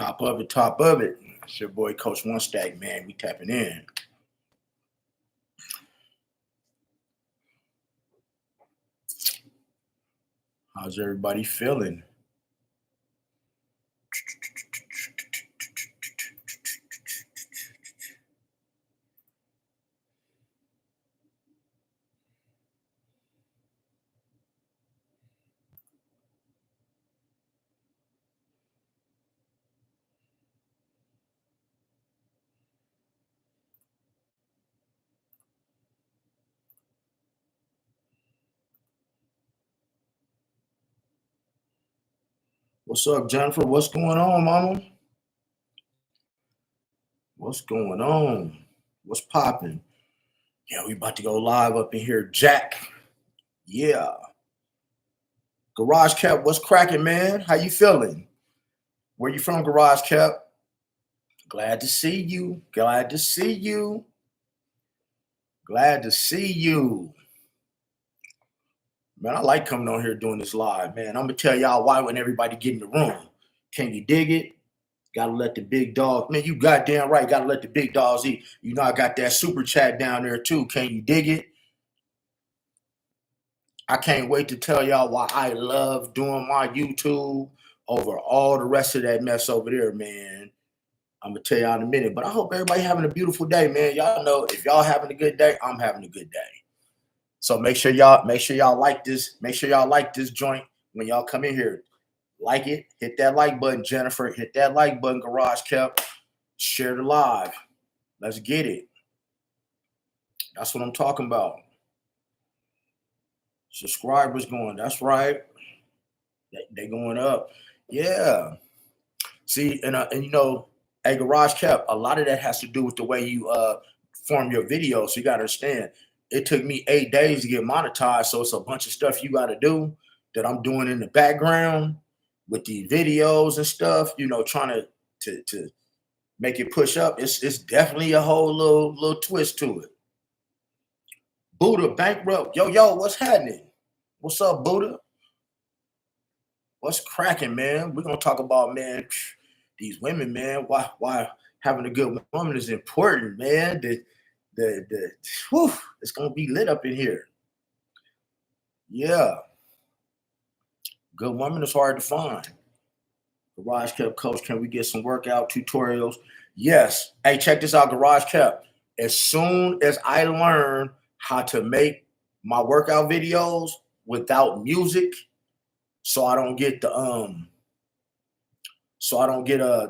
Top of it, top of it. It's your boy Coach One Stack, man. We tapping in. How's everybody feeling? What's up, Jennifer? What's going on, mama? What's going on? What's popping? Yeah, we about to go live up in here. Jack. Yeah. Garage Cap, what's cracking, man? How you feeling? Where you from, Garage Cap? Glad to see you. Glad to see you. Glad to see you. Man, I like coming on here doing this live, man. I'm gonna tell y'all why when everybody get in the room. Can you dig it? Gotta let the big dog, man, you goddamn right, gotta let the big dogs eat. You know, I got that super chat down there too. Can you dig it? I can't wait to tell y'all why I love doing my YouTube over all the rest of that mess over there, man. I'm gonna tell y'all in a minute, but I hope everybody having a beautiful day, man. Y'all know if y'all having a good day, I'm having a good day. So make sure y'all like this. Make sure y'all like this joint when y'all come in here. Like it, hit that like button, Jennifer. Hit that like button, Garage Kept. Share the live. Let's get it. That's what I'm talking about. Subscribers going. That's right. They going up. Yeah. See, and you know, a Garage Kept, a lot of that has to do with the way you form your videos. So you gotta understand. It took me 8 days to get monetized, so it's a bunch of stuff you gotta do that I'm doing in the background with the videos and stuff. You know, trying to make it push up. It's definitely a whole little twist to it. Buddha bankrupt. Yo, what's happening? What's up, Buddha? What's cracking, man? We're gonna talk about, man, these women, man. Why having a good woman is important, man. Whew, it's gonna be lit up in here. Yeah. Good woman is hard to find. Garage Kept Coach, can we get some workout tutorials? Yes. Hey, check this out, Garage Kept. As soon as I learn how to make my workout videos without music, so I don't get the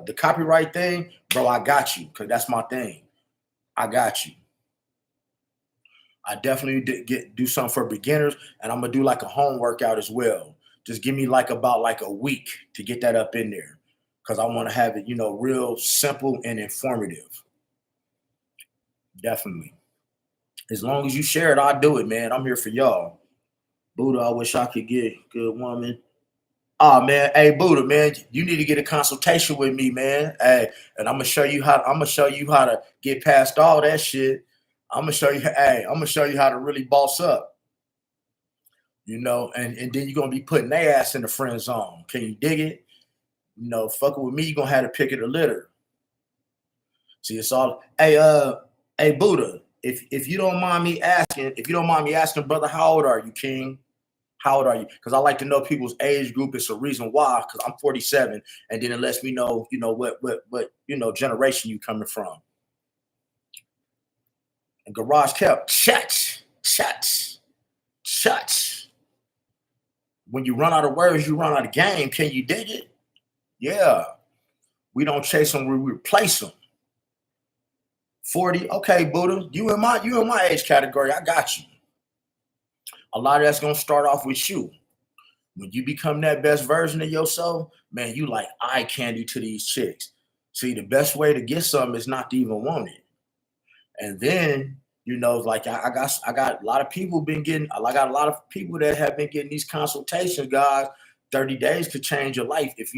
the copyright thing, bro, I got you, because that's my thing. I got you. I definitely do something for beginners, and I'm gonna do like a home workout as well. Just give me about a week to get that up in there, because I want to have it, real simple and informative. Definitely. As long as you share it, I'll do it, man. I'm here for y'all. Buddha, I wish I could get good woman. Oh man, hey Buddha, man, you need to get a consultation with me, man. Hey, and I'm gonna show you how. To get past all that shit. I'm gonna show you. Hey, I'm gonna show you how to really boss up. And then you're gonna be putting their ass in the friend zone. Can you dig it? Fucking with me, you're gonna have to pick it or litter. See, it's all. Hey Buddha, if you don't mind me asking, brother, how old are you, King? How old are you? Because I like to know people's age group. It's a reason why. Because I'm 47, and then it lets me know, what generation you coming from. And Garage Kept chats. When you run out of words, you run out of game. Can you dig it? Yeah. We don't chase them, we replace them. 40. Okay, Buddha, you in my age category. I got you. A lot of that's gonna start off with you. When you become that best version of yourself, man, you like eye candy to these chicks. See, the best way to get something is not to even want it. And then, like I got a lot of people I got a lot of people that have been getting these consultations, guys. 30 days could change your life. If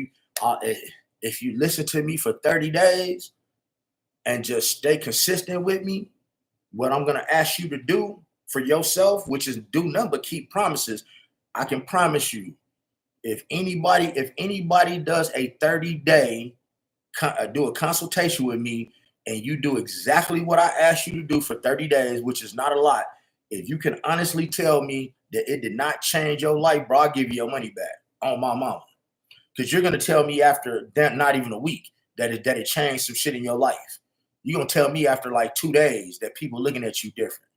you listen to me for 30 days and just stay consistent with me, what I'm gonna ask you to do for yourself, which is do nothing but keep promises. I can promise you, if anybody does a 30-day do a consultation with me, and you do exactly what I asked you to do for 30 days, which is not a lot. If you can honestly tell me that it did not change your life, bro, I'll give you your money back on my mama. Because you're gonna tell me after that, not even a week, that it changed some shit in your life. You're gonna tell me after like 2 days that people looking at you different.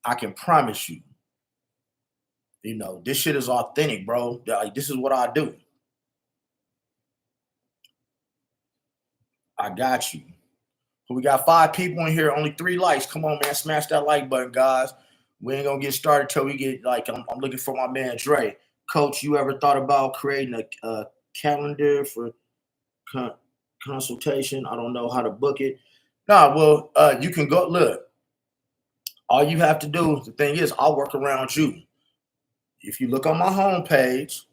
I can promise you. This shit is authentic, bro. Like, this is what I do. I got you. We got 5 people in here, only 3 likes. Come on, man. Smash that like button, guys. We ain't gonna get started till we get I'm looking for my man Dre. Coach, you ever thought about creating a calendar for con- consultation? I don't know how to book it. Nah, well, you can go look. All you have to do, the thing is, I'll work around you. If you look on my homepage,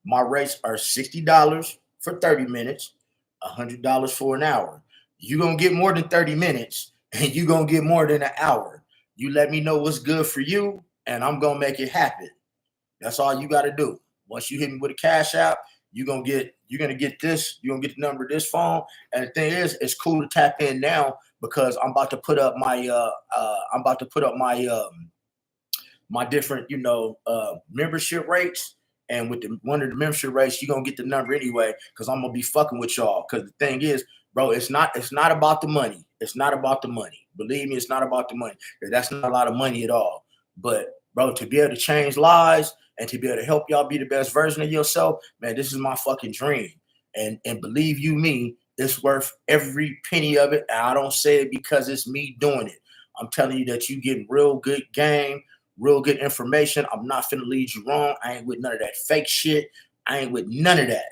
my rates are $60 for 30 minutes, $100 for an hour. You're going to get more than 30 minutes and you're going to get more than an hour. You let me know what's good for you and I'm going to make it happen. That's all you got to do. Once you hit me with a cash app, you're going to get this, you're going to get the number of this phone. And the thing is, it's cool to tap in now because I'm about to put up my different, membership rates. And with one of the membership rates, you're gonna get the number anyway, because I'm gonna be fucking with y'all. Because the thing is, bro, it's not about the money. It's not about the money. Believe me, it's not about the money. That's not a lot of money at all. But bro, to be able to change lives and to be able to help y'all be the best version of yourself, man, this is my fucking dream. And believe you me, it's worth every penny of it. And I don't say it because it's me doing it. I'm telling you that you getting real good game, real good information. I'm not finna lead you wrong. I ain't with none of that fake shit. I ain't with none of that.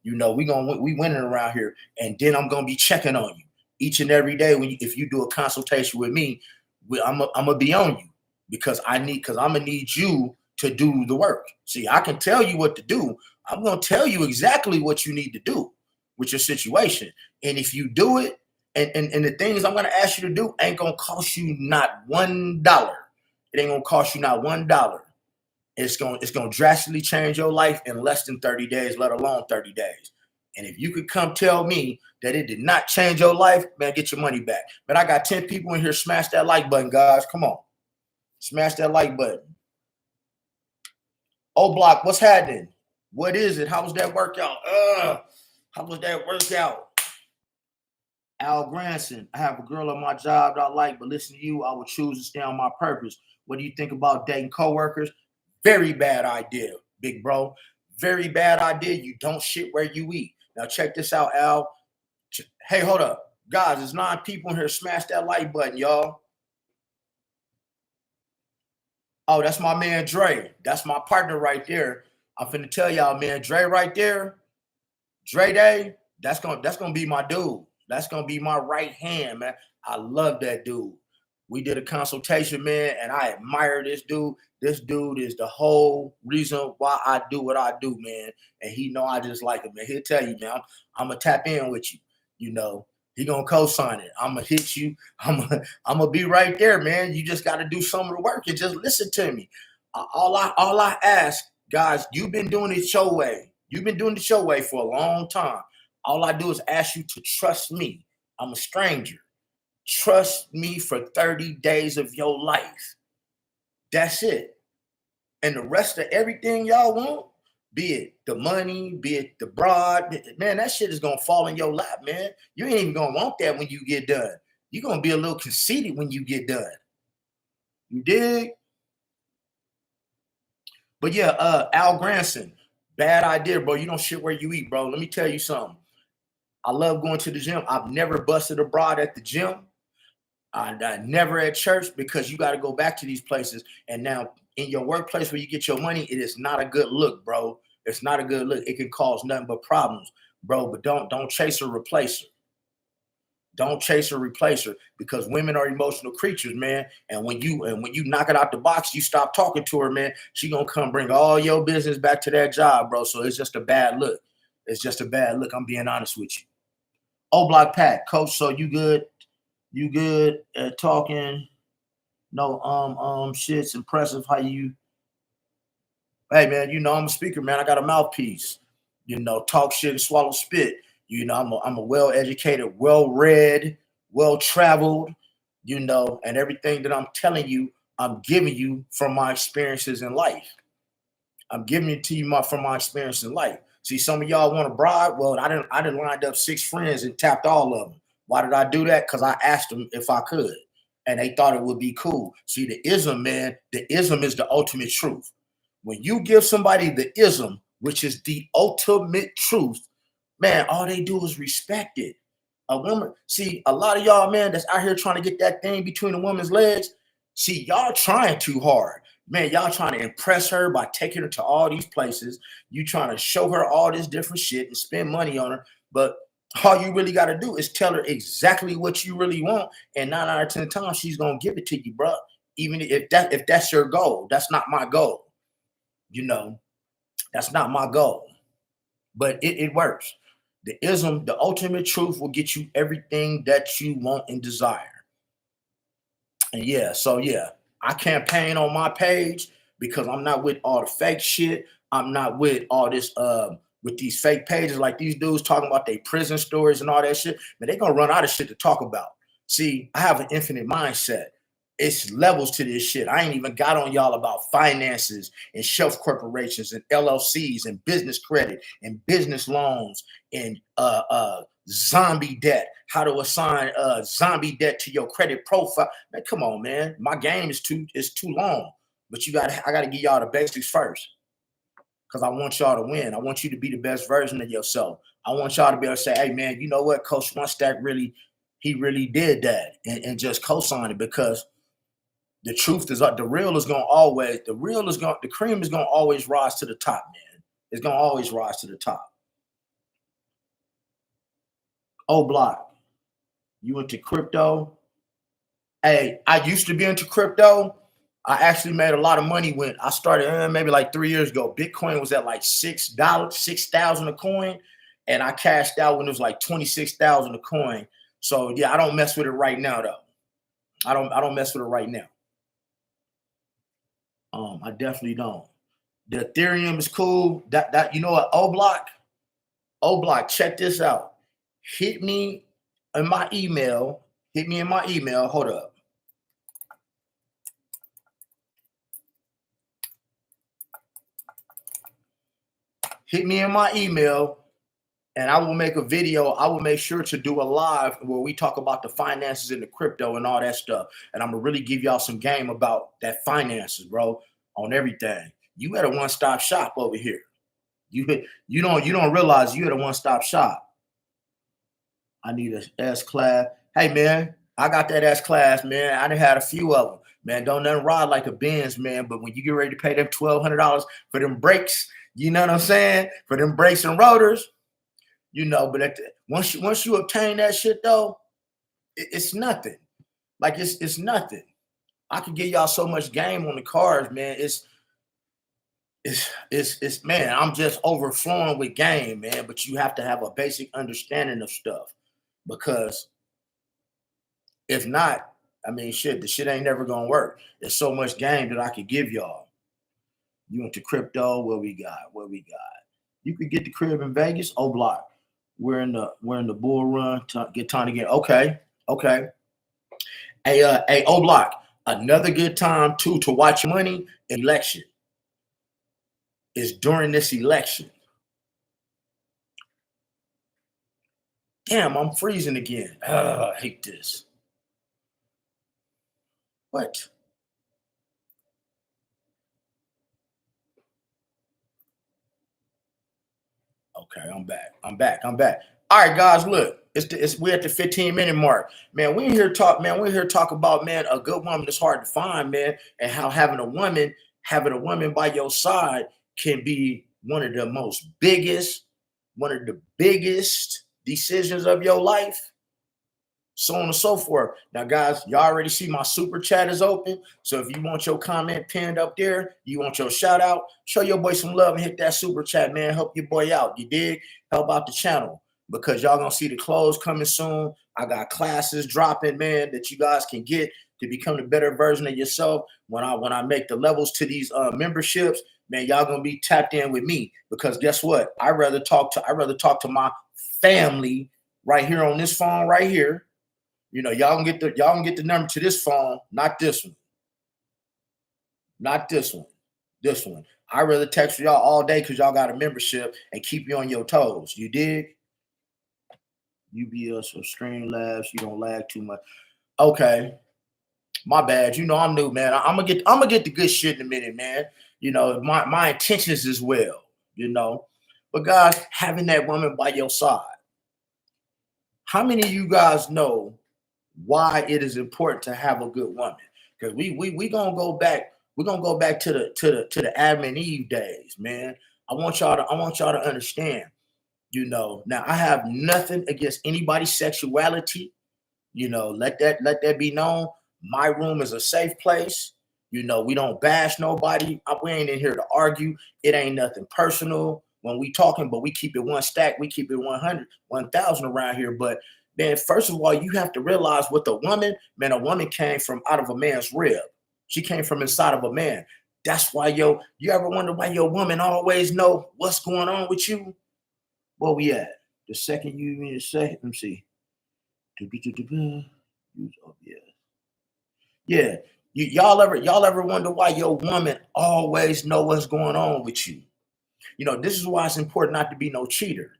We winning around here, and then I'm gonna be checking on you each and every day. If you do a consultation with me, I'm gonna be on you because I'm gonna need you to do the work. See, I can tell you what to do. I'm gonna tell you exactly what you need to do with your situation, and if you do it, and the things I'm gonna ask you to do ain't gonna cost you not $1. It ain't gonna cost you not $1. It's gonna drastically change your life in less than 30 days, let alone 30 days. And if you could come tell me that it did not change your life, man, get your money back. But I got 10 people in here. Smash that like button, guys. Come on. Smash that like button. O Block, what's happening? What is it? How was that workout? How was that workout? Al Granson, I have a girl on my job that I like, but listen to you, I would choose to stay on my purpose. What do you think about dating coworkers? Very bad idea, big bro. Very bad idea. You don't shit where you eat. Now check this out, Al. Hey, hold up. Guys, there's 9 people in here. Smash that like button, y'all. Oh, that's my man Dre. That's my partner right there. I'm finna tell y'all, man, Dre right there. Dre Day, that's gonna be my dude. That's gonna be my right hand, man. I love that dude. We did a consultation, man, and I admire this dude. This dude is the whole reason why I do what I do, man. And he know I just like him, man. He'll tell you, man, I'm gonna tap in with you. He gonna co-sign it. I'm gonna hit you. I'm gonna be right there, man. You just got to do some of the work and just listen to me. All I ask, guys, you've been doing it your way. You've been doing it your way for a long time. All I do is ask you to trust me. I'm a stranger. Trust me for 30 days of your life. That's it. And the rest of everything y'all want, be it the money, be it the broad, man, that shit is going to fall in your lap, man. You ain't even going to want that when you get done. You're going to be a little conceited when you get done. You dig? But yeah, Al Granson, bad idea, bro. You don't shit where you eat, bro. Let me tell you something. I love going to the gym. I've never busted a broad at the gym. I never at church, because you got to go back to these places. And now in your workplace where you get your money, it is not a good look, bro. It's not a good look. It can cause nothing but problems, bro. But don't chase or replace her. Don't chase or replace her, because women are emotional creatures, man. And when you knock it out the box, you stop talking to her, man. She gonna come bring all your business back to that job, bro. So it's just a bad look. It's just a bad look. I'm being honest with you. O Block Pat, coach. So you good? You good at talking? No, shit's impressive how you. Hey man, I'm a speaker, man. I got a mouthpiece. Talk shit and swallow spit. I'm a well-educated, well-read, well-traveled, and everything that I'm telling you, I'm giving you from my experiences in life. I'm giving it to you from my experience in life. See, some of y'all want a bride. Well, I didn't lined up 6 friends and tapped all of them. Why did I do that? Because I asked them if I could, and they thought it would be cool. See, the ism, man, the ism is the ultimate truth. When you give somebody the ism, which is the ultimate truth, man, all they do is respect it. A woman, see, a lot of y'all, man, that's out here trying to get that thing between a woman's legs. See, y'all trying too hard. Man, y'all trying to impress her by taking her to all these places. You trying to show her all this different shit and spend money on her. But all you really got to do is tell her exactly what you really want. And 9 out of 10 times, she's going to give it to you, bro. Even if that's your goal. That's not my goal. That's not my goal. But it works. The ism, the ultimate truth will get you everything that you want and desire. And yeah, I campaign on my page because I'm not with all the fake shit. I'm not with all this with these fake pages like these dudes talking about their prison stories and all that shit. Man, they gonna run out of shit to talk about. See, I have an infinite mindset. It's levels to this shit. I ain't even got on y'all about finances and shelf corporations and LLCs and business credit and business loans and zombie debt, how to assign zombie debt to your credit profile. Man, come on, man. My game is too long. But I gotta give y'all the basics first. Because I want y'all to win. I want you to be the best version of yourself. I want y'all to be able to say, hey man, you know what? Coach One Stack really did that and just co-sign it, because the truth is the cream is gonna always rise to the top, man. It's gonna always rise to the top. Oh, Block, you into crypto? Hey, I used to be into crypto. I actually made a lot of money when I started maybe like 3 years ago. Bitcoin was at like $6, 6,000 a coin, and I cashed out when it was like 26,000 a coin. So yeah, I don't mess with it right now though. I don't mess with it right now. I definitely don't. The Ethereum is cool. That you know what? O Block, check this out. Hit me in my email. Hold up. Hit me in my email, and I will make a video. I will make sure to do a live where we talk about the finances and the crypto and all that stuff. And I'm gonna really give y'all some game about that finances, bro, on everything. You at a one-stop shop over here. You don't realize you at a one-stop shop. I need a S class. Hey man, I got that S class, man. I done had a few of them. Man, don't nothing ride like a Benz, man. But when you get ready to pay them $1,200 for them brakes, you know what I'm saying? For them brakes and rotors, but once you obtain that shit though, it's nothing. Like it's nothing. I could give y'all so much game on the cars, man. It's man, I'm just overflowing with game, man. But you have to have a basic understanding of stuff, because if not, I mean, shit, the shit ain't never gonna work. There's so much game that I could give y'all. You into crypto? What we got? You could get the crib in Vegas. Oh, Block. We're in the bull run. Get time to get okay. Hey, O Block. Another good time too to watch money election is during this election. Damn, I'm freezing again. I hate this. What? Okay, I'm back. All right, guys, look, we're at the 15-minute mark. Man, we here talk about, man, a good woman is hard to find, man, and how having a woman by your side can be one of the biggest decisions of your life. So on and so forth. Now, guys, y'all already see my super chat is open. So if you want your comment pinned up there, you want your shout out, show your boy some love and hit that super chat, man. Help your boy out. You dig? Help out the channel, because y'all gonna see the clothes coming soon. I got classes dropping, man, that you guys can get to become the better version of yourself. When I make the levels to these memberships, man, y'all gonna be tapped in with me because guess what? I rather talk to my family right here on this phone right here. Y'all can get the number to this phone, not this one, not this one, this one. I rather text y'all all day because y'all got a membership and keep you on your toes. You dig? UBS or Streamlabs, you don't lag too much. Okay, my bad. I'm new, man. I'm gonna get the good shit in a minute, man. My intentions as well. You know, but guys, having that woman by your side. How many of you guys know why it is important to have a good woman? Because we gonna go back. We're gonna go back to the Adam and Eve days, man. I want y'all to understand. Now I have nothing against anybody's sexuality. Let that be known. My room is a safe place. We don't bash nobody. We ain't in here to argue. It ain't nothing personal when we talking, but we keep it one stack. We keep it 100, 1,000 around here. But man, first of all, you have to realize what the woman, man, a woman came from out of a man's rib. She came from inside of a man. That's why, you ever wonder why your woman always know what's going on with you? Where we at? The second you mean to say, let me see. Use OBS. Yeah. Y'all ever wonder why your woman always know what's going on with you? This is why it's important not to be no cheater.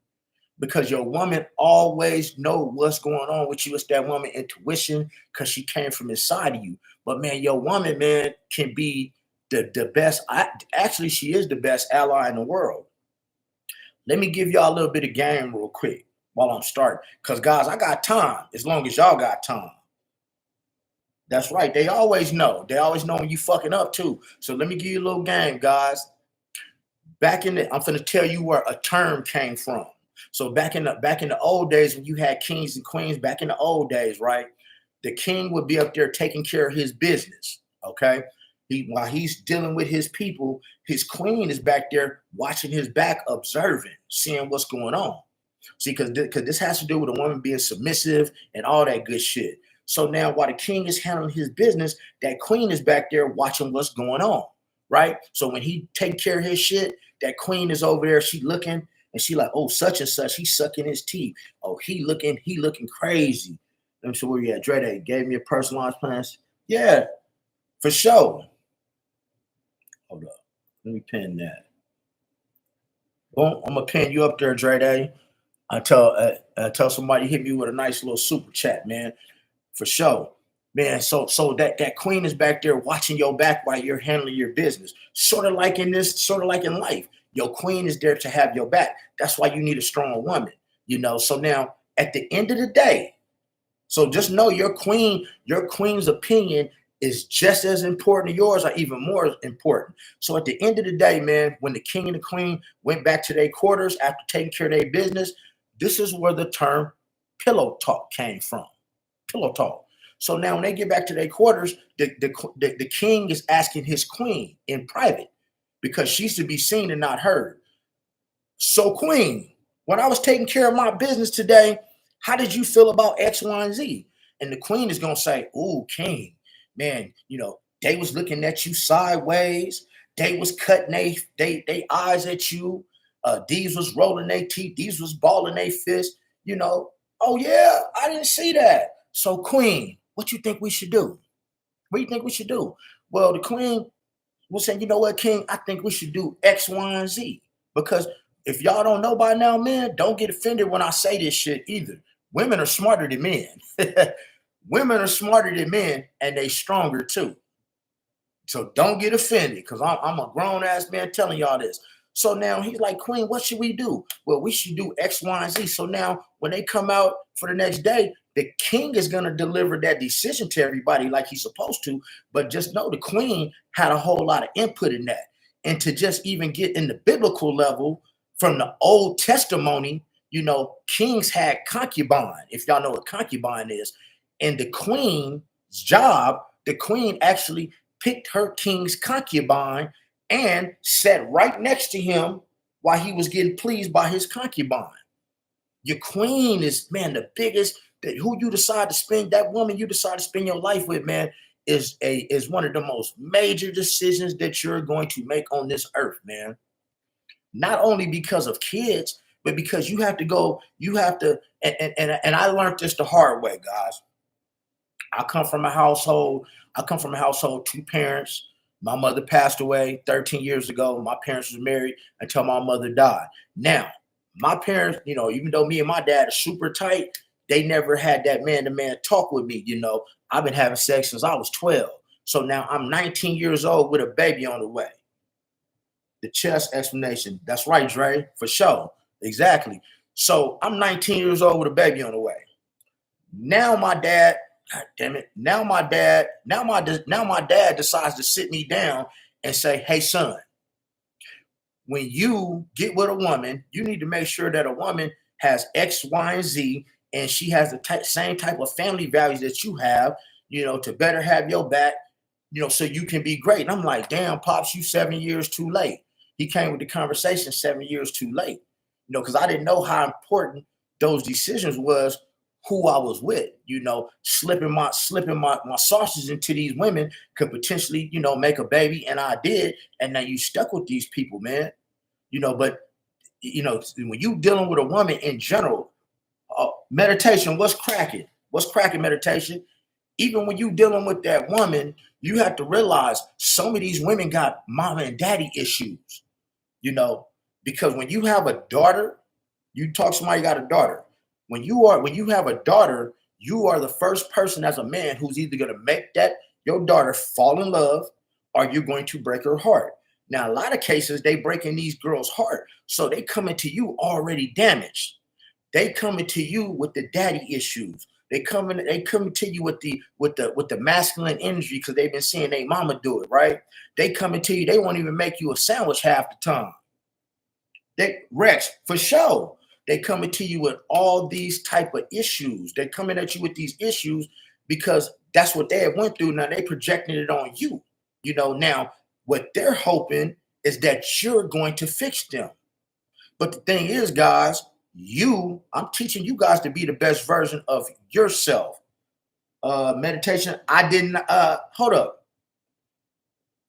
Because your woman always know what's going on with you. It's that woman intuition because she came from inside of you. But man, your woman, man, can be the best. Actually, she is the best ally in the world. Let me give y'all a little bit of game real quick while I'm starting. Because guys, I got time as long as y'all got time. That's right. They always know. They always know when you fucking up too. So let me give you a little game, guys. I'm finna tell you where a term came from. So back in the old days when you had kings and queens, back in the old days, right? The king would be up there taking care of his business. Okay. While he's dealing with his people, his queen is back there watching his back, observing, seeing what's going on. See, because this has to do with a woman being submissive and all that good shit. So now while the king is handling his business, that queen is back there watching what's going on, right? So when he take care of his shit, that queen is over there, she looking, and she like, oh, such and such, he's sucking his teeth. Oh, he looking crazy. Let me see where you at. Dre gave me a personalized plan. Yeah, for sure. Hold up. Let me pin that. Boom, I'm gonna pin you up there, Dre. I tell somebody hit me with a nice little super chat, man. For sure. Man, so that queen is back there watching your back while you're handling your business. Sort of like in life. Your queen is there to have your back. That's why you need a strong woman. So now at the end of the day, so just know your queen's opinion is just as important to yours or even more important. So at the end of the day, man, when the king and the queen went back to their quarters after taking care of their business, this is where the term pillow talk came from. Pillow talk. So now when they get back to their quarters, the king is asking his queen in private because she's to be seen and not heard. So queen, when I was taking care of my business today, how did you feel about X, Y, and Z? And the queen is going to say, ooh, king, man, they was looking at you sideways. They was cutting they eyes at you. These was rolling their teeth. These was balling their fists. Oh yeah, I didn't see that. So queen, what you think we should do? What do you think we should do? Well, the queen was saying, you know what, king, I think we should do X, Y, and Z. Because if y'all don't know by now, man, don't get offended when I say this shit either. Women are smarter than men. Women are smarter than men, and they stronger too. So don't get offended because I'm a grown ass man telling y'all this. So now he's like, queen, what should we do? Well, we should do X, Y, and Z. So now when they come out for the next day, the king is going to deliver that decision to everybody like he's supposed to. But just know the queen had a whole lot of input in that. And to just even get in the biblical level from the Old Testimony, kings had concubine, if y'all know what concubine is. And the queen's job, the queen actually picked her king's concubine and sat right next to him while he was getting pleased by his concubine. Your queen is, man, the biggest, who you decide to spend, that woman you decide to spend your life with, man, is one of the most major decisions that you're going to make on this earth, man. Not only because of kids, but because you have to go, you have to, and I learned this the hard way, guys. I come from a household, I come from a household, two parents. My mother passed away 13 years ago. My parents was married until my mother died. Now, my parents, even though me and my dad are super tight, they never had that man-to-man talk with me. I've been having sex since I was 12. So now I'm 19 years old with a baby on the way. The chest explanation. That's right, Dre, for sure. Exactly. So I'm 19 years old with a baby on the way. Now my dad, God damn it. Now my dad decides to sit me down and say, "Hey, son, when you get with a woman, you need to make sure that a woman has X, Y, and Z, and she has the same type of family values that you have, to better have your back, so you can be great." And I'm like, "Damn, Pops, you 7 years too late." He came with the conversation 7 years too late, because I didn't know how important those decisions was, who I was with. Slipping my sausage into these women could potentially, make a baby, and I did. And now you stuck with these people, man. But when you dealing with a woman in general, meditation, what's cracking? What's cracking meditation? Even when you dealing with that woman, you have to realize some of these women got mama and daddy issues, because when you have a daughter, you talk to somebody got a daughter. When you have a daughter, you are the first person as a man who's either going to make that your daughter fall in love, or you're going to break her heart. Now, a lot of cases, they breaking these girls' heart, so they coming to you already damaged. They coming to you with the daddy issues. They coming to you with the masculine energy because they've been seeing their mama do it, right? They coming to you, they won't even make you a sandwich half the time. Rex, for sure. They coming to you with all these type of issues. They're coming at you with these issues because that's what they have went through. Now they projecting it on you. Now what they're hoping is that you're going to fix them. But the thing is, guys, I'm teaching you guys to be the best version of yourself. Meditation. I didn't hold up.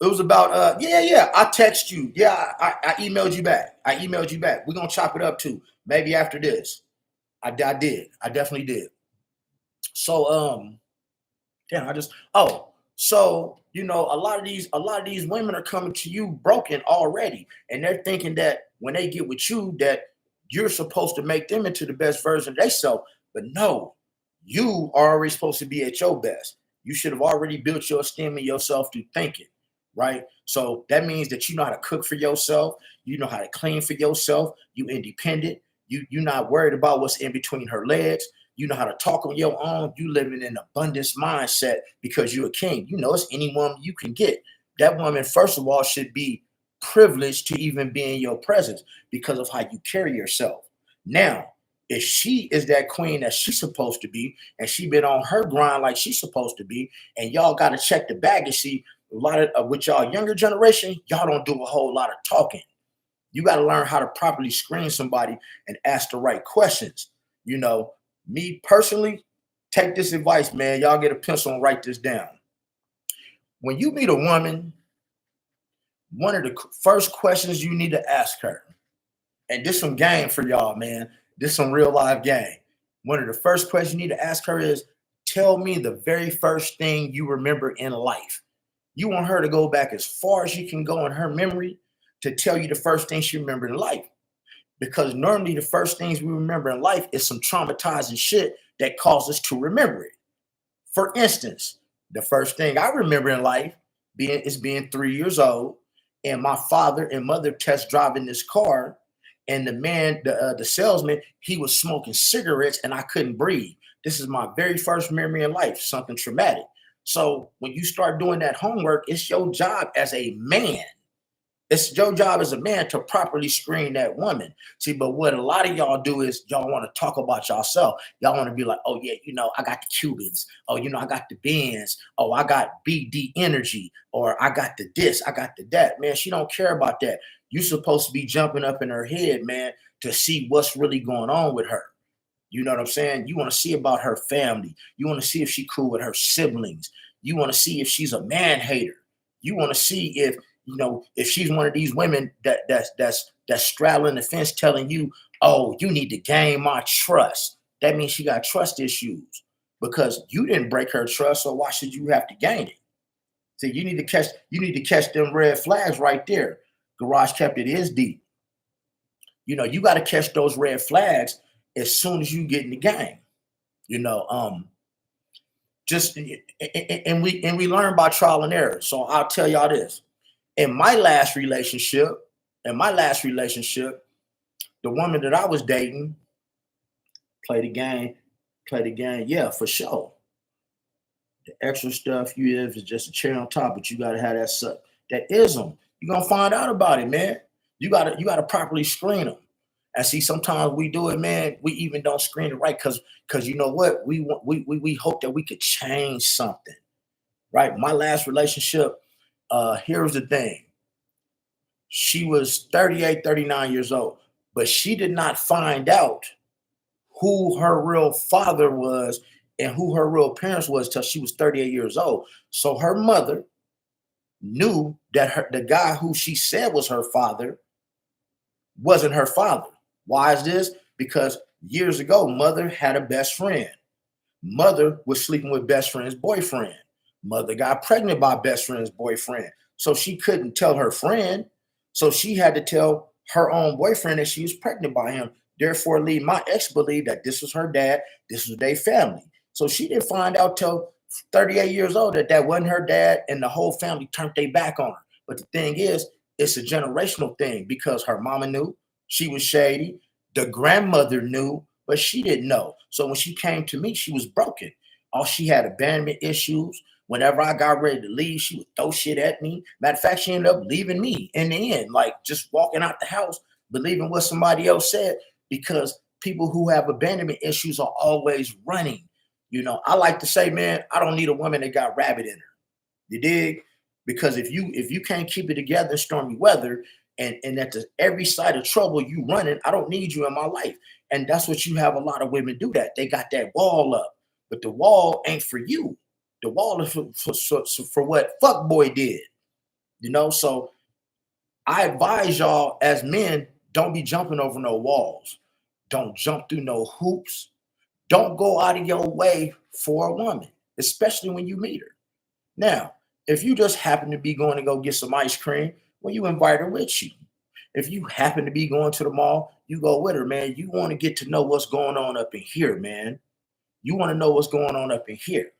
It was about yeah. I text you. Yeah, I emailed you back. We're gonna chop it up too. Maybe after this. I did. I definitely did. So damn, so a lot of these women are coming to you broken already, and they're thinking that when they get with you, that you're supposed to make them into the best version of themselves. But no, you are already supposed to be at your best. You should have already built your esteem in yourself through thinking, right? So that means that you know how to cook for yourself, you know how to clean for yourself, you independent, you're not worried about what's in between her legs. You know how to talk on your own. You live in an abundance mindset because you're a king. It's any woman you can get. That woman, first of all, should be privileged to even be in your presence because of how you carry yourself. Now, if she is that queen that she's supposed to be, and she been on her grind like she's supposed to be, and y'all got to check the bag and see a lot of with y'all younger generation, y'all don't do a whole lot of talking. You got to learn how to properly screen somebody and ask the right questions. Me personally, take this advice, man. Y'all get a pencil and write this down. When you meet a woman, one of the first questions you need to ask her, and this some game for y'all, man. This some real live game. One of the first questions you need to ask her is, tell me the very first thing you remember in life. You want her to go back as far as she can go in her memory to tell you the first thing she remembered in life. Because normally the first things we remember in life is some traumatizing shit that causes us to remember it. For instance, the first thing I remember in life being 3 years old, and my father and mother test driving this car, and the man, the salesman, he was smoking cigarettes, and I couldn't breathe. This is my very first memory in life, something traumatic. So when you start doing that homework, it's your job as a man. It's your job as a man to properly screen that woman. See, but what a lot of y'all do is y'all want to talk about yourself. Y'all want to be like, oh, yeah, I got the Cubans. Oh, I got the Benz. Oh, I got BD Energy. Or I got the this, I got the that. Man, she don't care about that. You're supposed to be jumping up in her head, man, to see what's really going on with her. You know what I'm saying? You want to see about her family. You want to see if she cool with her siblings. You want to see if she's a man hater. You want to see if, if she's one of these women that's straddling the fence telling you, oh, you need to gain my trust. That means she got trust issues because you didn't break her trust, so why should you have to gain it? See, you need to catch them red flags right there. Garage Kept, it is deep. You got to catch those red flags as soon as you get in the game. Just and we learn by trial and error. So I'll tell y'all this. In my last relationship, the woman that I was dating played the game. Yeah, for sure. The extra stuff you have is just a cherry on top, but you gotta have that ism. You're gonna find out about it, man. You gotta properly screen them. And see, sometimes we do it, man. We even don't screen it right because you know what? We hope that we could change something, right? My last relationship, here's the thing. She was 38, 39 years old, but she did not find out who her real father was and who her real parents was till she was 38 years old. So her mother knew that the guy who she said was her father wasn't her father. Why is this? Because years ago, mother had a best friend. Mother was sleeping with best friend's boyfriend. Mother got pregnant by best friend's boyfriend. So she couldn't tell her friend. So she had to tell her own boyfriend that she was pregnant by him. Therefore, my ex believed that this was her dad, this was their family. So she didn't find out till 38 years old that wasn't her dad, and the whole family turned their back on her. But the thing is, it's a generational thing because her mama knew she was shady. The grandmother knew, but she didn't know. So when she came to me, she was broken. She had abandonment issues. Whenever I got ready to leave, she would throw shit at me. Matter of fact, she ended up leaving me in the end, like just walking out the house, believing what somebody else said, because people who have abandonment issues are always running. I like to say, man, I don't need a woman that got rabbit in her. You dig? Because if you can't keep it together in stormy weather, and at every side of trouble you running, I don't need you in my life. And that's what you have a lot of women do that. They got that wall up, but the wall ain't for you. The wall is for what fuckboy did. So I advise y'all as men, don't be jumping over no walls. Don't jump through no hoops. Don't go out of your way for a woman, especially when you meet her. Now, if you just happen to be going to go get some ice cream, well, you invite her with you. If you happen to be going to the mall, you go with her, man. You want to get to know what's going on up in here, man. You want to know what's going on up in here.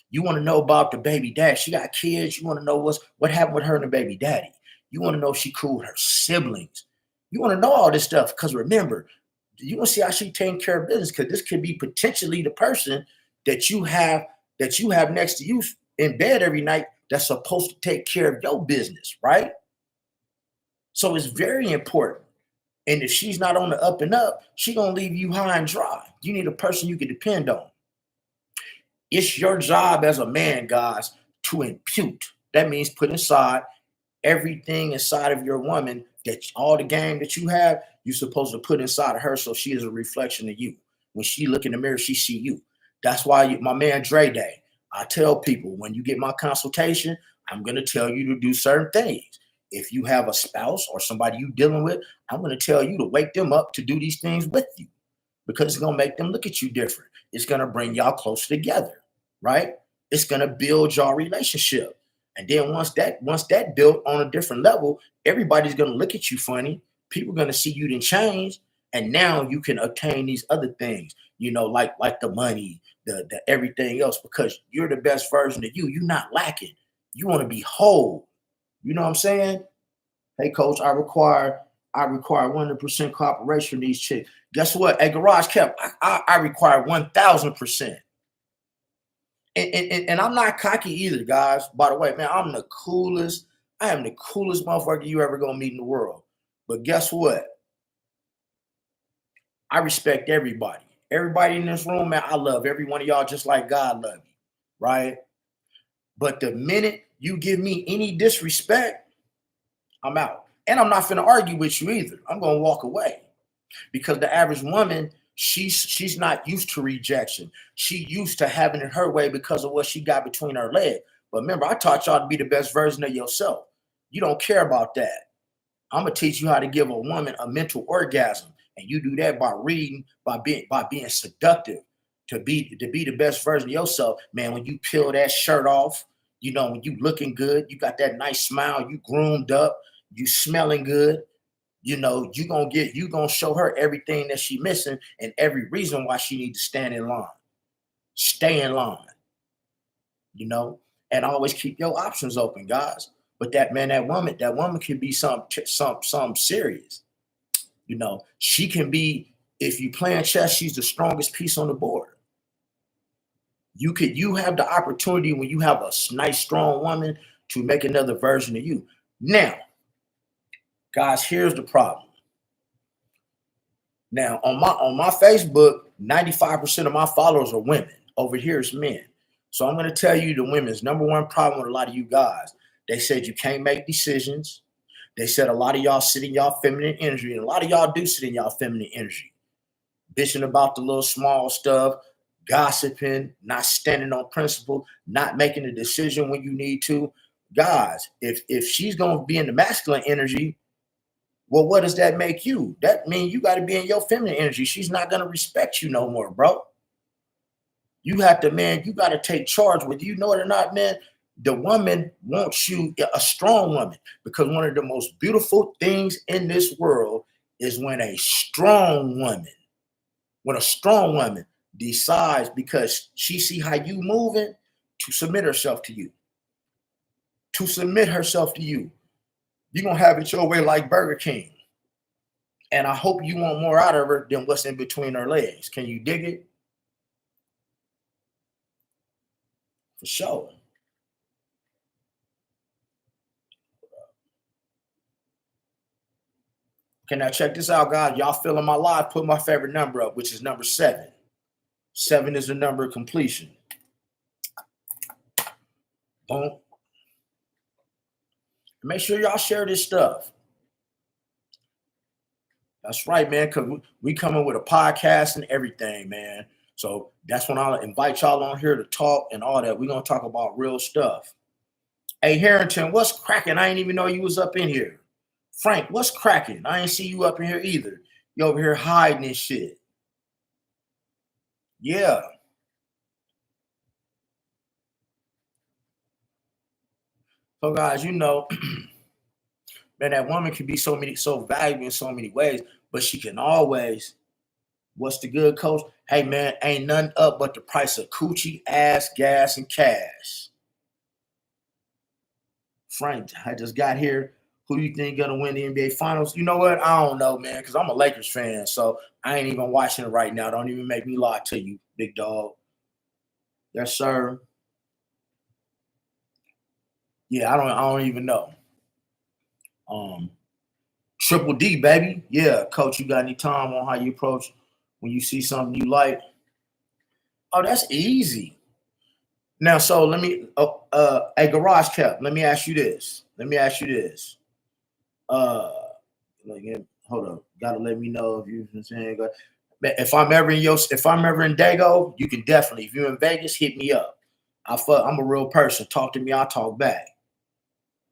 You want to know about the baby dad. She got kids. You want to know what happened with her and the baby daddy. You want to know if she cool with her siblings. You want to know all this stuff because remember, you want to see how she taking care of business because this could be potentially the person that you have next to you in bed every night that's supposed to take care of your business, right? So it's very important. And if she's not on the up and up, she's going to leave you high and dry. You need a person you can depend on. It's your job as a man, guys, to impute. That means put inside everything inside of your woman, that all the game that you have, you're supposed to put inside of her so she is a reflection of you. When she look in the mirror, she see you. That's why my man Dre Day, I tell people when you get my consultation, I'm going to tell you to do certain things. If you have a spouse or somebody you dealing with, I'm going to tell you to wake them up to do these things with you because it's going to make them look at you different. It's going to bring y'all closer together, right? It's going to build your relationship. And then once that built on a different level, everybody's going to look at you funny. People are going to see you didn't change. And now you can obtain these other things, like the money, the everything else, because you're the best version of you. You're not lacking. You want to be whole. You know what I'm saying? Hey, coach, I require 100% cooperation from these chicks. Guess what? At Garage Kept, I require 1,000%. And I'm not cocky either, guys. By the way, man, I am the coolest motherfucker you ever gonna meet in the world. But guess what? I respect everybody. Everybody in this room, man, I love every one of y'all just like God love you, right? But the minute you give me any disrespect, I'm out. And I'm not finna argue with you either. I'm gonna walk away. Because the average woman She's not used to rejection. She used to having it her way because of what she got between her legs. But remember, I taught y'all to be the best version of yourself. You don't care about that. I'm gonna teach you how to give a woman a mental orgasm, and you do that by reading, by being seductive, to be the best version of yourself. Man, when you peel that shirt off, when you looking good, you got that nice smile, you groomed up, you smelling good. You gonna show her everything that she missing and every reason why she need to stand in line, stay in line, and always keep your options open, guys. But that woman can be some serious. She can be, if you playing chess, she's the strongest piece on the board. You have the opportunity when you have a nice strong woman to make another version of you. Now, guys, here's the problem. Now, on my Facebook, 95% of my followers are women. Over here is men. So I'm going to tell you the women's number one problem with a lot of you guys. They said you can't make decisions. They said a lot of y'all sit in y'all feminine energy, and a lot of y'all do sit in y'all feminine energy, bitching about the little small stuff, gossiping, not standing on principle, not making a decision when you need to. Guys, if she's going to be in the masculine energy, well, what does that make you? That means you got to be in your feminine energy. She's not going to respect you no more, bro. You got to take charge. Whether you know it or not, man, the woman wants you, a strong woman, because one of the most beautiful things in this world is when a strong woman decides, because she see how you moving, to submit herself to you. You're going to have it your way like Burger King. And I hope you want more out of her than what's in between her legs. Can you dig it? For sure. Okay, now check this out, guys. Y'all feeling my live? Put my favorite number up, which is number 7. 7 is the number of completion. Boom. Make sure y'all share this stuff. That's right, man, because we coming with a podcast and everything, man. So that's when I'll invite y'all on here to talk and all that. We're going to talk about real stuff. Hey, Harrington, what's cracking? I didn't even know you was up in here. Frank, what's cracking? I ain't see you up in here either. You over here hiding and shit. Yeah. So, guys, man, that woman can be so valuable in so many ways, but she can always, what's the good, coach? Hey, man, ain't nothing up but the price of coochie, ass, gas, and cash. Frank, I just got here. Who do you think gonna win the NBA Finals? You know what? I don't know, man, because I'm a Lakers fan, so I ain't even watching it right now. Don't even make me lie to you, big dog. Yes, sir. Yeah, I don't even know. Triple D, baby. Yeah, coach, you got any time on how you approach when you see something you like? Oh, that's easy. Now, so let me, a garage cap. Let me ask you this. Hold up. Gotta let me know if you're saying. If I'm ever in Dago, you can definitely. If you're in Vegas, hit me up. I'm a real person. Talk to me, I'll talk back.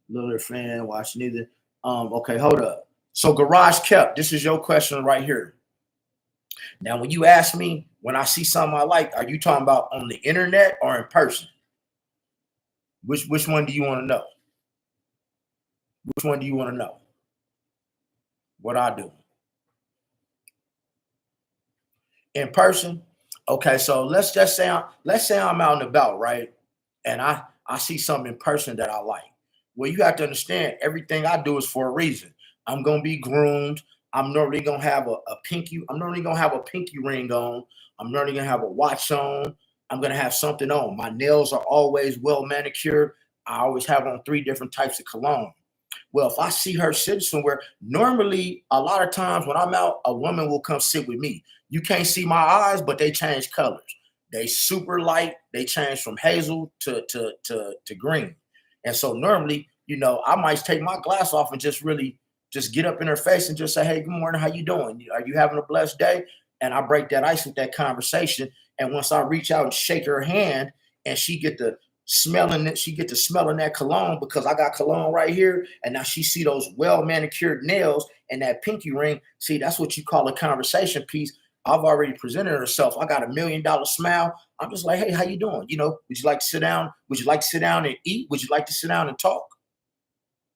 Little fan watching either. Okay, hold up. So garage kept. This is your question right here. Now, when you ask me when I see something I like, are you talking about on the internet or in person? Which one do you want to know? Which one do you want to know? What I do? In person? Okay, so let's say I'm out and about, right? And I see something in person that I like. Well, you have to understand everything I do is for a reason. I'm gonna be groomed. I'm normally gonna have a pinky. I'm normally gonna have a pinky ring on. I'm normally gonna have a watch on. I'm gonna have something on. My nails are always well manicured. I always have on 3 different types of cologne. Well, if I see her sitting somewhere, normally a lot of times when I'm out, a woman will come sit with me. You can't see my eyes, but they change colors. They super light. They change from hazel to green. And so normally, I might take my glass off and just get up in her face and just say, "Hey, good morning. How you doing? Are you having a blessed day?" and I break that ice with that conversation. And once I reach out and shake her hand, and she get the smelling it, she get to smelling that cologne because I got cologne right here, and now she see those well manicured nails and that pinky ring. See, that's what you call a conversation piece. I've already presented herself. I got $1 million smile. I'm just like, hey, how you doing? Would you like to sit down? Would you like to sit down and eat? Would you like to sit down and talk?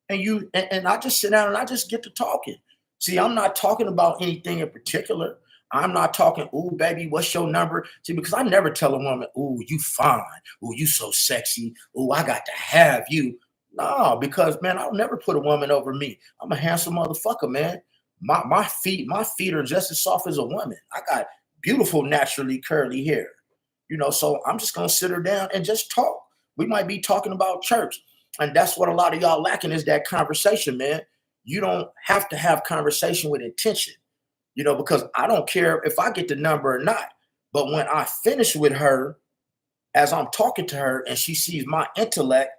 And I just sit down and I just get to talking. See, I'm not talking about anything in particular. I'm not talking, ooh, baby, what's your number? See, because I never tell a woman, ooh, you fine. Ooh, you so sexy. Ooh, I got to have you. No, because man, I'll never put a woman over me. I'm a handsome motherfucker, man. My feet are just as soft as a woman. I got beautiful, naturally curly hair. So I'm just gonna sit her down and just talk. We might be talking about church. And that's what a lot of y'all lacking is that conversation, man. You don't have to have conversation with intention, because I don't care if I get the number or not. But when I finish with her, as I'm talking to her, and she sees my intellect,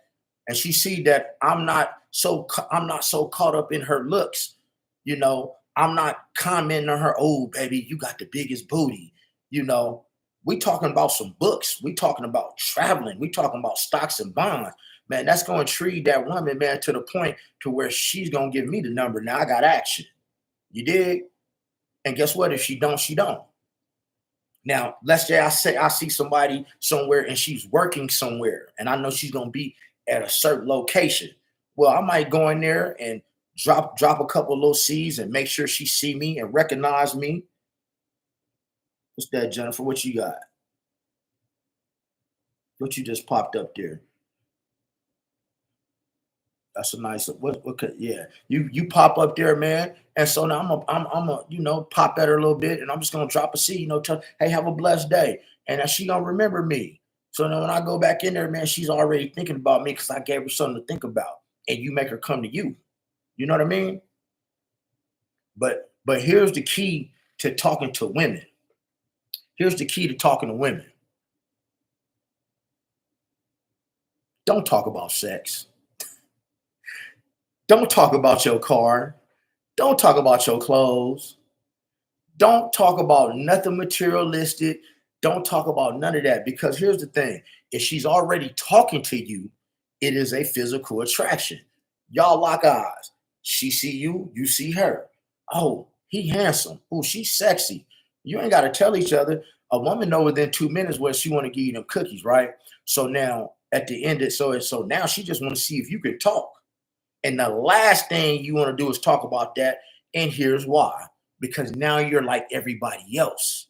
and she see that I'm not so caught up in her looks, I'm not commenting on her. Oh, baby, you got the biggest booty. You know, we talking about some books. We talking about traveling. We talking about stocks and bonds. Man, that's going to treat that woman, man, to the point to where she's going to give me the number. Now I got action. You dig? And guess what? If she don't, she don't. Now, let's say I see somebody somewhere and she's working somewhere and I know she's going to be at a certain location. Well, I might go in there and drop a couple of little C's and make sure she see me and recognize me. What's that, Jennifer? What you got? What you just popped up there? That's a nice what could yeah. You pop up there, man. And so now I'm a pop at her a little bit and I'm just gonna drop a C, tell hey, have a blessed day. And she gonna remember me. So now when I go back in there, man, she's already thinking about me because I gave her something to think about. And you make her come to you. You know what I mean? But here's the key to talking to women. Here's the key to talking to women. Don't talk about sex. Don't talk about your car. Don't talk about your clothes. Don't talk about nothing materialistic. Don't talk about none of that because here's the thing. If she's already talking to you, it is a physical attraction. Y'all lock eyes. She see you, you see her. Oh, he handsome. Oh, she's sexy. You ain't got to tell each other. A woman know within 2 minutes where she want to give you them cookies, right? So now at the end, so now she just want to see if you can talk. And the last thing you want to do is talk about that. And here's why. Because now you're like everybody else.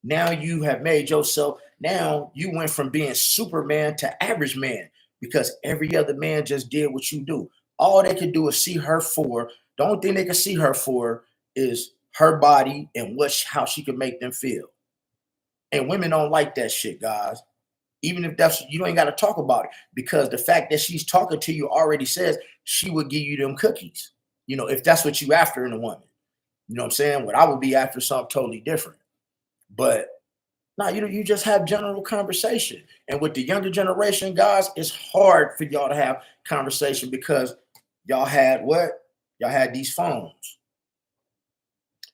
Now you have made yourself, now you went from being Superman to average man because every other man just did what you do. All they can do is see her for. The only thing they can see her for is her body and how she can make them feel. And women don't like that shit, guys. Even if that's you ain't got to talk about it because the fact that she's talking to you already says she would give you them cookies. If that's what you after in a woman. You know what I'm saying? What I would be after something totally different. But no, you just have general conversation. And with the younger generation, guys, it's hard for y'all to have conversation because y'all had what? Y'all had these phones.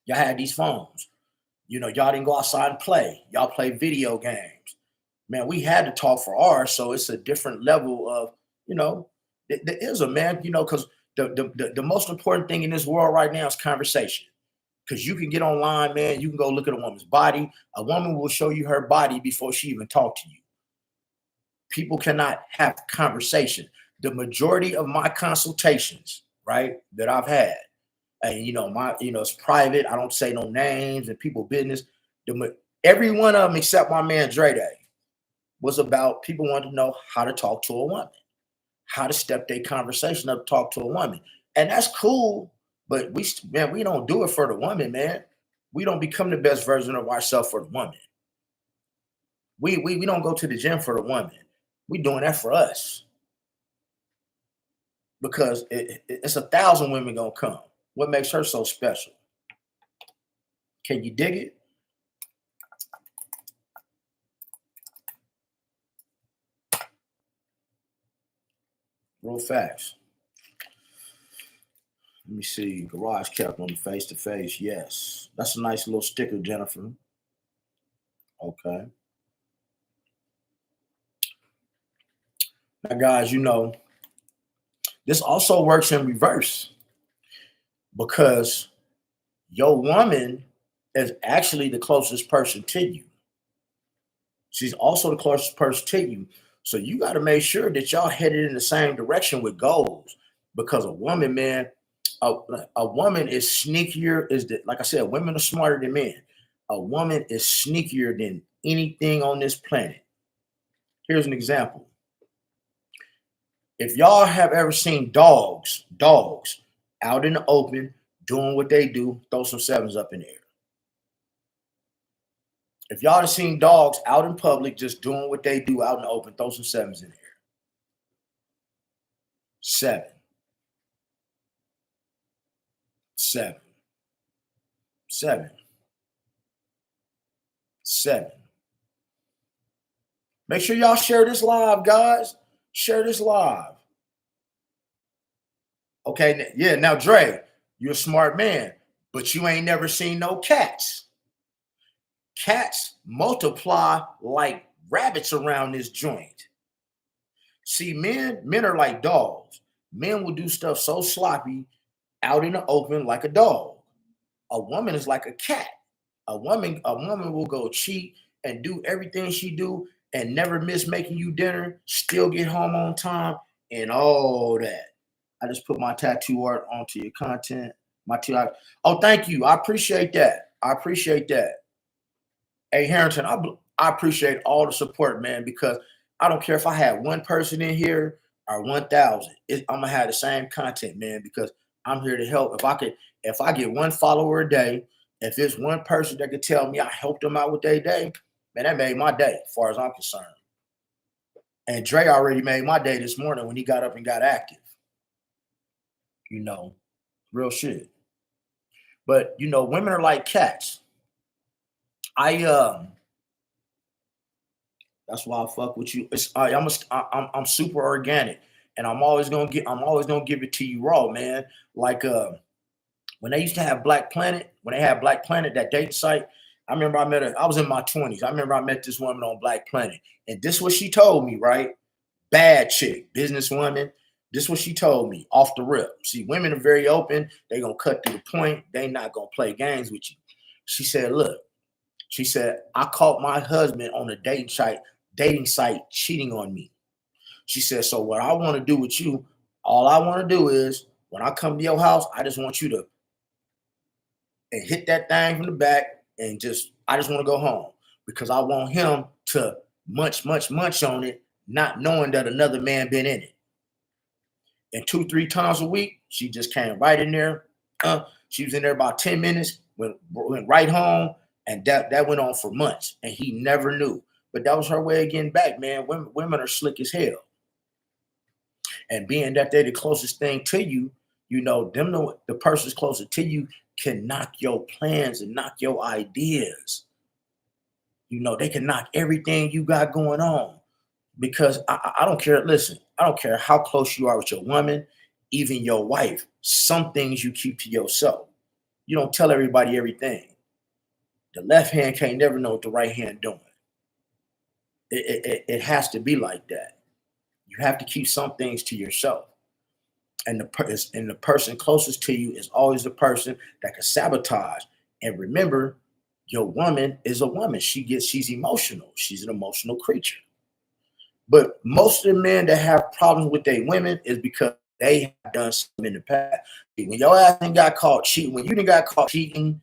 Y'all had these phones. Y'all didn't go outside and play. Y'all play video games. Man, we had to talk for ours, so it's a different level of, there is a man, because the most important thing in this world right now is conversation. Because you can get online, man, you can go look at a woman's body. A woman will show you her body before she even talk to you. People cannot have conversation. The majority of my consultations, right, that I've had, and it's private. I don't say no names and people business. Every one of them except my man Dre Day was about people wanting to know how to talk to a woman, how to step their conversation up, talk to a woman. And that's cool, but we don't do it for the woman, man. We don't become the best version of ourselves for the woman. We don't go to the gym for the woman. We doing that for us. Because it's 1,000 women gonna come. What makes her so special? Can you dig it? Real fast. Let me see. Garage kept on the face to face. Yes. That's a nice little sticker, Jennifer. Okay. Now, guys, this also works in reverse because your woman is actually the closest person to you. She's also the closest person to you. So you got to make sure that y'all headed in the same direction with goals. Because a woman, man, a, a woman is sneakier. Like I said, women are smarter than men. A woman is sneakier than anything on this planet. Here's an example. If y'all have ever seen dogs out in the open doing what they do, throw some sevens up in the air. If y'all have seen dogs out in public just doing what they do out in the open, throw some sevens in the air. 7, 7, 7, 7. Make sure y'all share this live, guys. Share this live. Okay, yeah. Now, Dre, you're a smart man, but you ain't never seen no cats. Cats multiply like rabbits around this joint. See, men are like dogs. Men will do stuff so sloppy out in the open like a dog. A woman is like a cat. A woman will go cheat and do everything she do and never miss making you dinner, still get home on time, and all that. I just put my tattoo art onto your content. Oh, thank you. I appreciate that. Hey, Harrington, I appreciate all the support, man, because I don't care if I had one person in here or 1,000. I'm gonna have the same content, man, because I'm here to help. If I get one follower a day, if it's one person that could tell me I helped them out with their day, man, that made my day, as far as I'm concerned. And Dre already made my day this morning when he got up and got active. Real shit. But women are like cats. That's why I fuck with you. I'm super organic, and I'm always gonna give it to you raw, man. Like when they used to have Black Planet, that dating site. I remember I was in my 20s. I remember I met this woman on Black Planet, and this is what she told me, right? Bad chick, businesswoman. This is what she told me off the rip. See, women are very open. They gonna cut to the point. They not gonna play games with you. She said, look, I caught my husband on a dating site cheating on me. She said, so what I want to do with you, all I want to do is when I come to your house, I just want you to hit that thing from the back and I just want to go home because I want him to munch on it, not knowing that another man been in it. And 2-3 times a week, she just came right in there. She was in there about 10 minutes, went right home, and that went on for months, and he never knew. But that was her way of getting back, man. Women are slick as hell. And being that they're the closest thing to you, the person's closer to you can knock your plans and knock your ideas. They can knock everything you got going on. Because I don't care. Listen, I don't care how close you are with your woman, even your wife. Some things you keep to yourself. You don't tell everybody everything. The left hand can't never know what the right hand doing. It has to be like that. You have to keep some things to yourself. And the person closest to you is always the person that can sabotage. And remember, your woman is a woman. She's emotional. She's an emotional creature. But most of the men that have problems with their women is because they have done something in the past. When your ass got caught cheating, when you didn't got caught cheating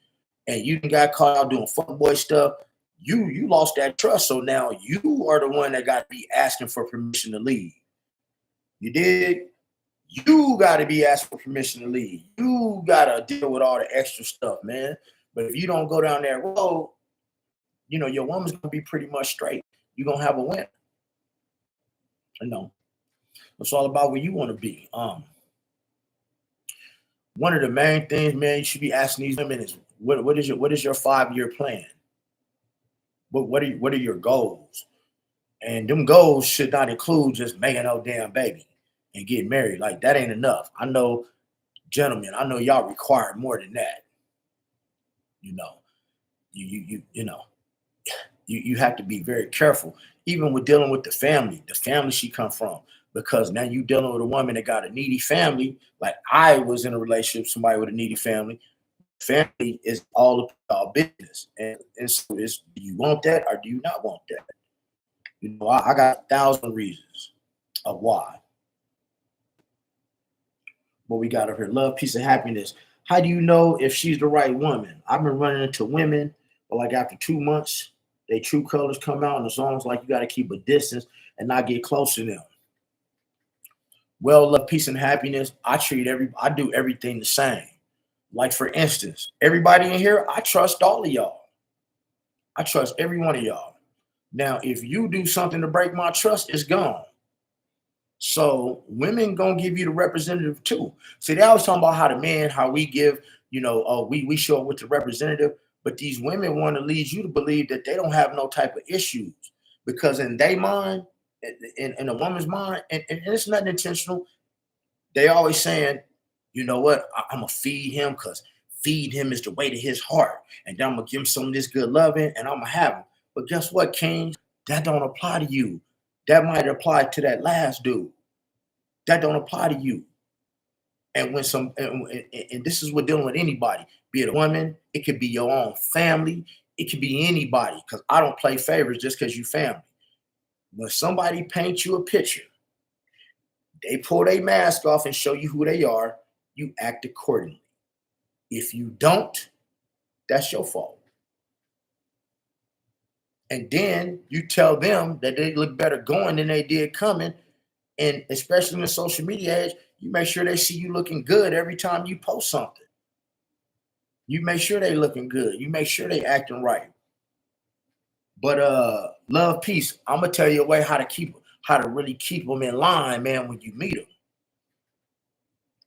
and you didn't got caught out doing fuckboy stuff, you lost that trust. So now you are the one that got to be asking for permission to leave. You did? You got to be asking for permission to leave. You got to deal with all the extra stuff, man. But if you don't go down that road, your woman's going to be pretty much straight. You're going to have a winner. It's all about where you want to be. One of the main things, man, you should be asking these women is what is your 5-year plan? What are your goals? And them goals should not include just making no damn baby and getting married. Like that ain't enough. I know Gentlemen, I know y'all require more than that. You know, you know, you have to be very careful, even with dealing with the family she come from, because now you dealing with a woman that got a needy family. Like I was in a relationship with somebody with a needy family. Family is all about business, and so it's, do you want that or do you not want that? You know, I got 1,000 reasons of why. What we got over here: love, peace, and happiness. How do you know if she's the right woman? I've been running into women, but like after 2 months, they true colors come out, and it's almost like you got to keep a distance and not get close to them. Well, love, peace, and happiness. I do everything the same. Like for instance, everybody in here, I trust all of y'all. I trust every one of y'all. Now, if you do something to break my trust, it's gone. So women gonna give you the representative too. See, they always talking about how the man, how we give, we show up with the representative, but these women want to lead you to believe that they don't have no type of issues because in their mind, in a woman's mind, and it's nothing intentional. They always saying, you know what, I'm gonna feed him because feed him is the way to his heart, and then I'm gonna give him some of this good loving, and I'm gonna have him. But guess what, King? That don't apply to you. That might apply to that last dude. That don't apply to you. And when and this is what dealing with anybody, be it a woman, it could be your own family, it could be anybody, because I don't play favorites just because you family. When somebody paints you a picture, they pull their mask off and show you who they are, you act accordingly. If you don't, that's your fault. And then you tell them that they look better going than they did coming. And especially in the social media age, you make sure they see you looking good every time you post something. You make sure they looking good. You make sure they acting right. But love, peace. I'm gonna tell you a way how to really keep them in line, man. When you meet them,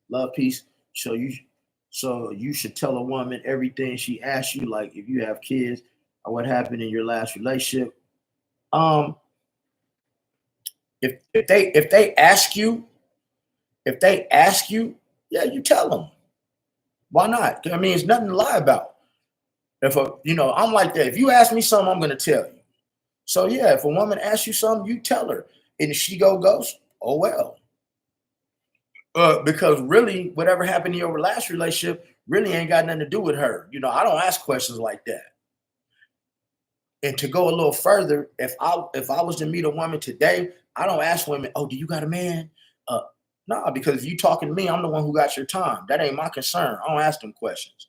love, peace. So you should tell a woman everything she asks you, like if you have kids or what happened in your last relationship. Um, if they ask you, yeah, you tell them. Why not? I mean, it's nothing to lie about. I'm like that. If you ask me something, I'm gonna tell you. So yeah, if a woman asks you something, you tell her, and if she go ghost, oh well. Because really, whatever happened in your last relationship really ain't got nothing to do with her. I don't ask questions like that. And to go a little further, if I was to meet a woman today, I don't ask women, "Oh, do you got a man?" No, because if you talking to me, I'm the one who got your time. That ain't my concern. I don't ask them questions.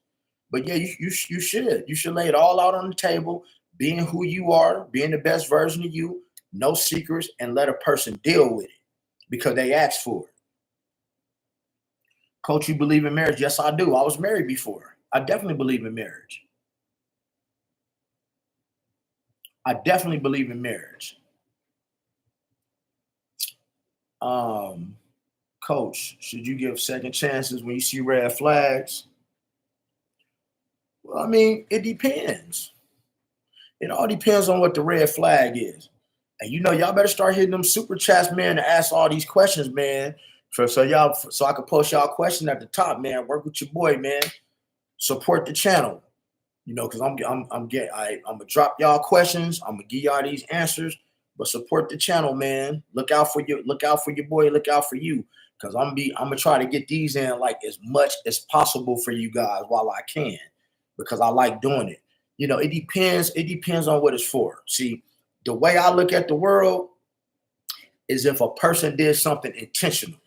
But yeah, you should. You should lay it all out on the table, being who you are, being the best version of you, no secrets, and let a person deal with it because they asked for it. Coach, you believe in marriage? Yes, I do. I was married before. I definitely believe in marriage. I definitely believe in marriage. Um, Coach, should you give second chances when you see red flags? Well, I mean, it depends. It all depends on what the red flag is. And y'all better start hitting them super chats, man, to ask all these questions, man. So I can post y'all question at the top, man. Work with your boy, man. Support the channel. Because I'm gonna drop y'all questions. I'm gonna give y'all these answers, but support the channel, man. Look out for your boy. Look out for you, because I'm gonna try to get these in like as much as possible for you guys while I can, because I like doing it. It depends. It depends on what it's for. See, the way I look at the world is if a person did something intentional.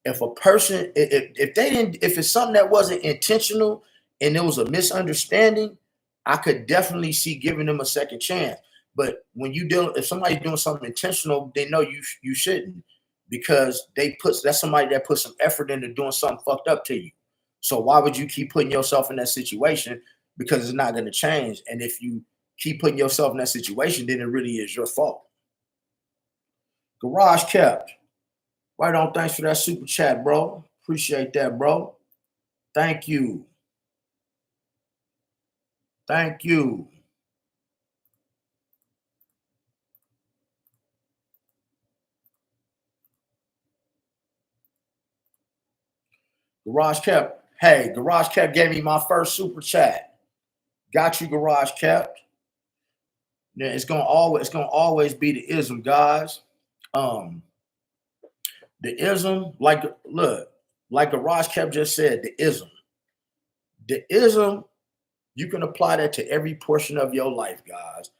If a person, if they didn't, if it's something that wasn't intentional and it was a misunderstanding, I could definitely see giving them a second chance. But if somebody's doing something intentional, they know you shouldn't, because that's somebody that put some effort into doing something fucked up to you. So why would you keep putting yourself in that situation? Because it's not going to change. And if you keep putting yourself in that situation, then it really is your fault. Garage kept. Right on. Thanks for that super chat, bro. Appreciate that, bro. Thank you. Thank you. Garage Kept. Hey, Garage Kept gave me my first super chat. Got you, Garage Kept. Yeah, it's gonna always be the ism, guys. Um, the ism, like Garage Kept just said, the ism. The ism, you can apply that to every portion of your life, guys.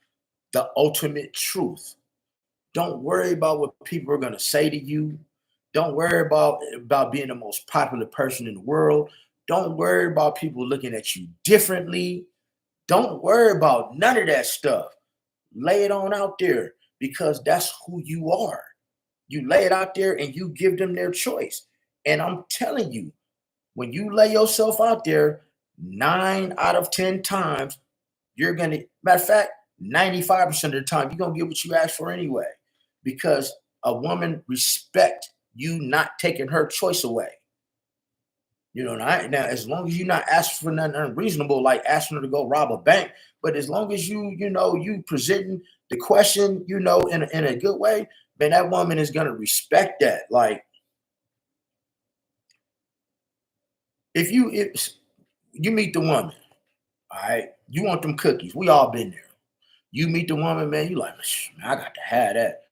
The ultimate truth. Don't worry about what people are going to say to you. Don't worry about being the most popular person in the world. Don't worry about people looking at you differently. Don't worry about none of that stuff. Lay it on out there because that's who you are. You lay it out there and you give them their choice. And I'm telling you, when you lay yourself out there, 9 out of 10 times, you're gonna, matter of fact, 95% of the time, you're gonna get what you asked for anyway. Because a woman respect you not taking her choice away. You know, now as long as you're not asking for nothing unreasonable, like asking her to go rob a bank, but as long as you presenting the question, in a good way, man, that woman is gonna respect that. Like if you meet the woman, all right, you want them cookies. We all been there. You meet the woman, man, you like, man, I got to have that.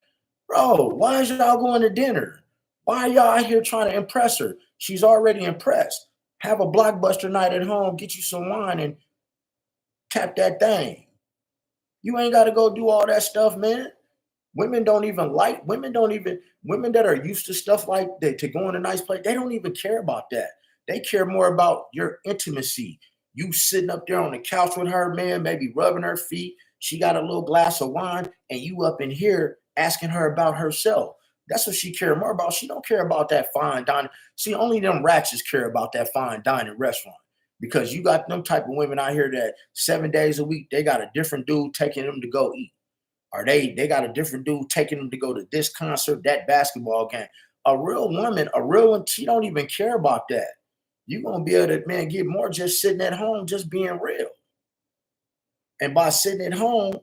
Bro, why is y'all going to dinner? Why are y'all out here trying to impress her? She's already impressed. Have a blockbuster night at home, get you some wine and tap that thing. You ain't got to go do all that stuff, man. Women that are used to stuff like that, to go in a nice place, they don't even care about that. They care more about your intimacy. You sitting up there on the couch with her, man, maybe rubbing her feet. She got a little glass of wine, and you up in here asking her about herself. That's what she care more about. She don't care about that fine dining. See, only them ratchets care about that fine dining restaurant. Because you got them type of women out here that 7 days a week, they got a different dude taking them to go eat. Or they got a different dude taking them to go to this concert, that basketball game. A real one, she don't even care about that. You're gonna be able to, man, get more just sitting at home, just being real. And by sitting at home,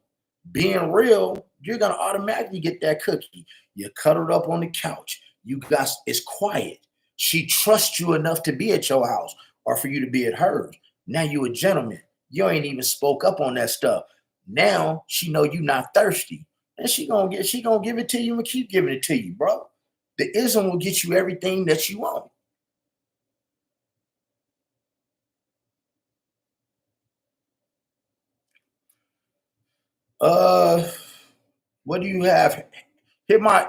being real, you're gonna automatically get that cookie. You cuddled up on the couch. You got it's quiet. She trusts you enough to be at your house or for you to be at hers. Now you a gentleman. You ain't even spoke up on that stuff. Now she know you not thirsty. And she gonna give it to you and keep giving it to you, bro. The ism will get you everything that you want. Uh what do you have? Hit my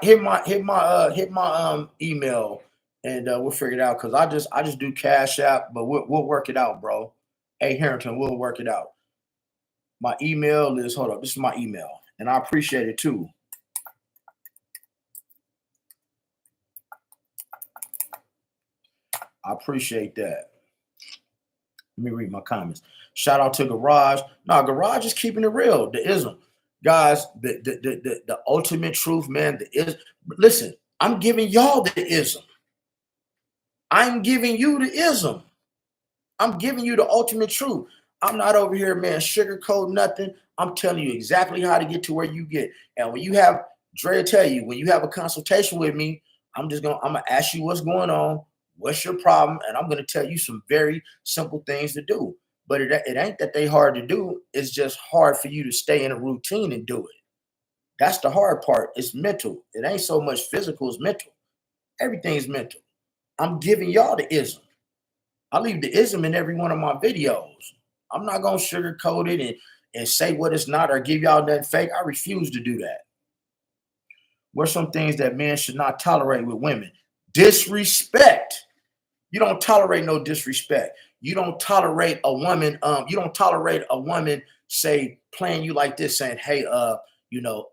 email and we'll figure it out because I just do cash app, but we'll work it out, bro. Hey Harrington, we'll work it out. My email is, hold up, this is my email, and I appreciate it too. I appreciate that. Let me read my comments. Shout out to Garage. No, Garage is keeping it real. The ism. Guys, the ultimate truth, man, the is listen, I'm giving y'all the ism. I'm giving you the ism. I'm giving you the ultimate truth. I'm not over here, man, sugarcoat nothing. I'm telling you exactly how to get to where you get. And when you have Dre tell you, when you have a consultation with me, I'm gonna ask you what's going on, what's your problem, and I'm gonna tell you some very simple things to do. But it ain't that they hard to do. It's just hard for you to stay in a routine and do it. That's the hard part. It's mental. It ain't so much physical, it's mental. Everything's mental. I'm giving y'all the ism. I leave the ism in every one of my videos. I'm not gonna sugarcoat it and say what it's not or give y'all nothing fake. I refuse to do that. What are some things that men should not tolerate with women? Disrespect. You don't tolerate no disrespect. You don't tolerate a woman, say playing you like this, saying, hey,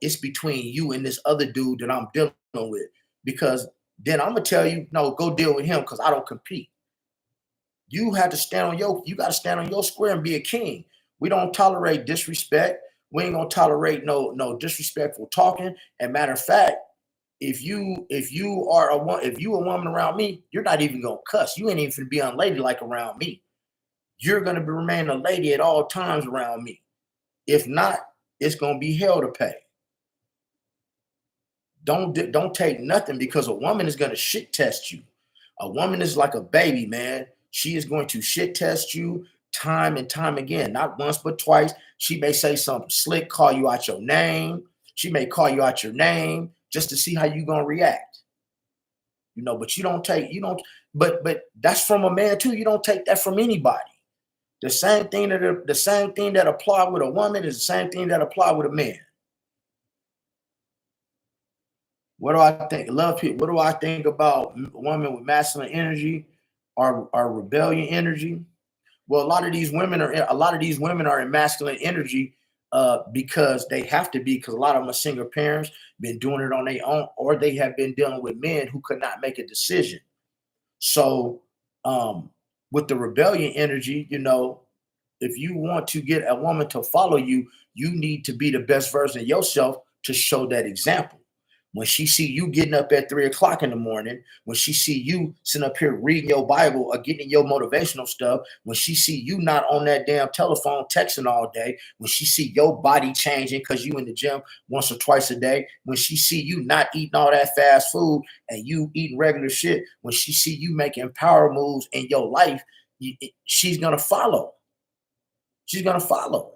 it's between you and this other dude that I'm dealing with. Because then I'm gonna tell you, no, go deal with him because I don't compete. You got to stand on your square and be a king. We don't tolerate disrespect. We ain't gonna tolerate no disrespectful talking. And matter of fact, if you a woman around me, you're not even gonna cuss. You ain't even gonna be unladylike around me. You're gonna remain a lady at all times around me. If not, it's gonna be hell to pay. Don't take nothing because a woman is gonna shit test you. A woman is like a baby, man. She is going to shit test you time and time again, not once but twice. She may say something slick, call you out your name. She may call you out your name just to see how you gonna react. But but that's from a man too. You don't take that from anybody. The same thing that apply with a woman is the same thing that apply with a man. What do I think? Love people. What do I think about women with masculine energy or rebellion energy? Well, a lot of these women are in masculine energy because they have to be, because a lot of them are single parents, been doing it on their own, or they have been dealing with men who could not make a decision. So, with the rebellion energy, if you want to get a woman to follow you, you need to be the best version of yourself to show that example. When she see you getting up at 3 o'clock in the morning, when she see you sitting up here reading your Bible or getting your motivational stuff, when she see you not on that damn telephone texting all day, when she see your body changing because you in the gym once or twice a day, when she see you not eating all that fast food and you eating regular shit, when she see you making power moves in your life, she's gonna follow. She's gonna follow.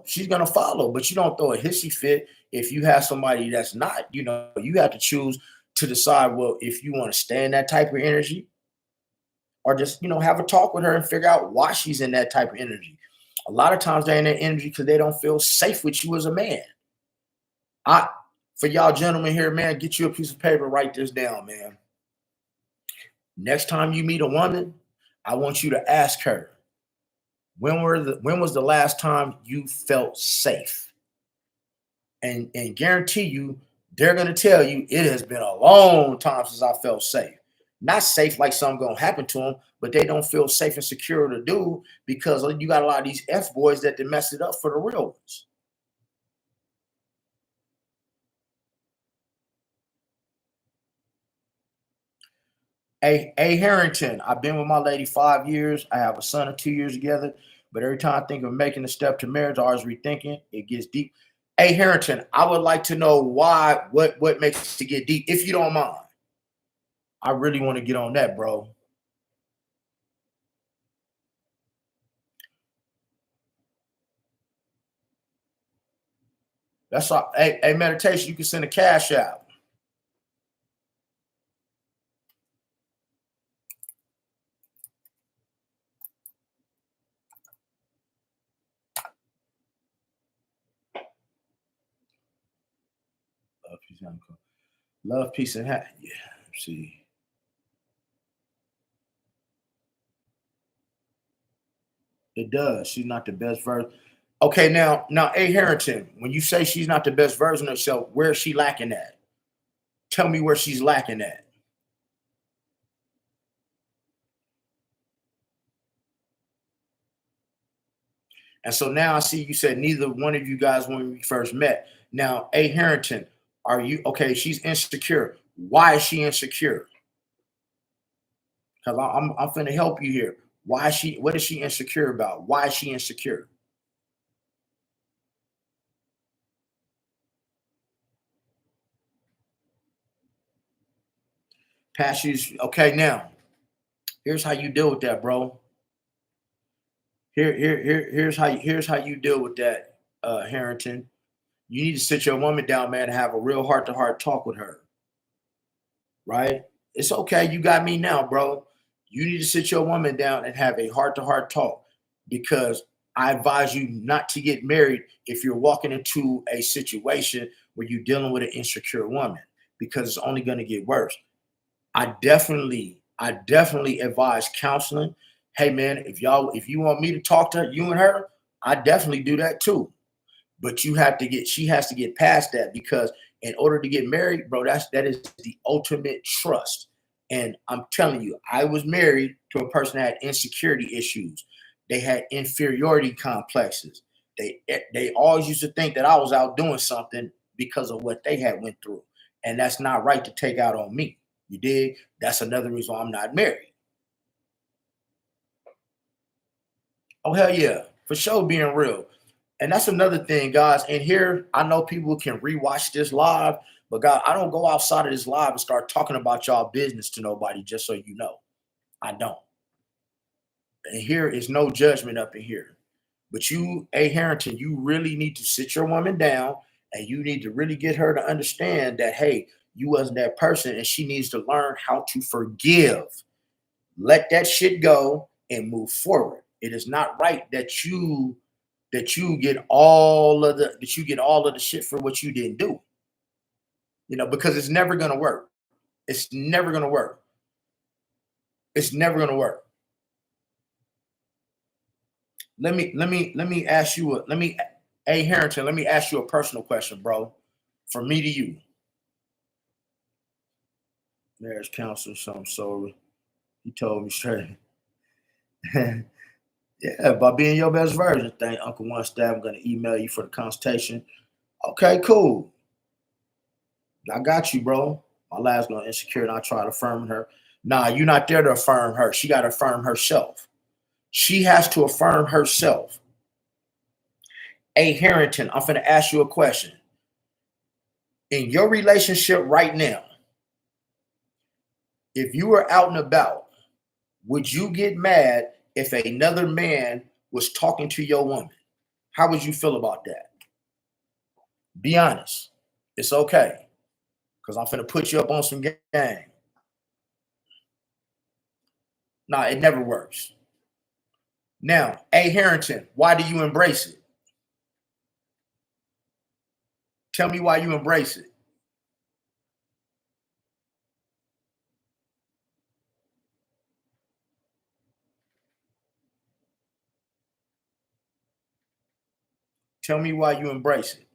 She's gonna follow, but you don't throw a hissy fit if you have somebody that's not. You have to choose to decide, well, if you want to stay in that type of energy, or just have a talk with her and figure out why she's in that type of energy. A lot of times they're in that energy because they don't feel safe with you as a man. I For y'all gentlemen here, man, get you a piece of paper, write this down, man. Next time you meet a woman, I want you to ask her, when was the last time you felt safe? And guarantee you, they're gonna tell you it has been a long time since I felt safe. Not safe like something gonna happen to them, but they don't feel safe and secure to do because you got a lot of these F boys that they mess it up for the real ones. A Harrington, I've been with my lady 5 years. I have a son of 2 years together. But every time I think of making a step to marriage, I always rethinking. It gets deep. A Harrington, I would like to know why. What makes it get deep, if you don't mind. I really want to get on that, bro. That's all. A meditation. You can send a cash out. Love, peace, and love, peace, and happiness. Yeah. See, it does. She's not the best version. Okay, now, A Harrington, when you say she's not the best version of herself, where is she lacking at? Tell me where she's lacking at. And so now I see you said neither one of you guys when we first met. Now, A Harrington, are you okay? She's insecure. Why is she insecure? Because I'm finna help you here. Why is she? What is she insecure about? Why is she insecure? Passions. Okay, now here's how you deal with that, bro. Here's how you deal with that, Harrington. You need to sit your woman down, man, and have a real heart to heart talk with her. Right? It's okay. You got me now, bro. You need to sit your woman down and have a heart to heart talk, because I advise you not to get married if you're walking into a situation where you're dealing with an insecure woman, because it's only going to get worse. I definitely advise counseling. Hey man, if you want me to talk to you and her, I definitely do that too. But she has to get past that, because in order to get married, bro, that is the ultimate trust. And I'm telling you, I was married to a person that had insecurity issues. They had inferiority complexes. They always used to think that I was out doing something because of what they had went through. And that's not right to take out on me. You dig? That's another reason why I'm not married. Oh hell yeah, for sure, being real. And that's another thing, guys. And here, I know people can rewatch this live, But God, I don't go outside of this live and start talking about y'all business to nobody, just so you know. I don't. And here is no judgment up in here. But you, A. Harrington, you really need to sit your woman down and you need to really get her to understand that, hey, you wasn't that person and she needs to learn how to forgive. Let that shit go and move forward. It is not right that you get all of the shit for what you didn't do. Because it's never gonna work. It's never gonna work. It's never gonna work. Let me ask you A. Harrington, let me ask you a personal question, bro. From me to you. Marriage counselor, something so he told me straight. Yeah, by being your best version. Thank Uncle One Stab. I'm gonna email you for the consultation. Okay, cool. I got you, bro. My last gonna insecure and I try to affirm her. Nah, you're not there to affirm her. She gotta affirm herself. She has to affirm herself. A. Harrington, I'm gonna ask you a question. In your relationship right now, if you were out and about, would you get mad if another man was talking to your woman? How would you feel about that? Be honest. It's okay. Because I'm finna put you up on some game. Nah, it never works. Now, A. Harrington, why do you embrace it? Tell me why you embrace it. Tell me why you embrace it.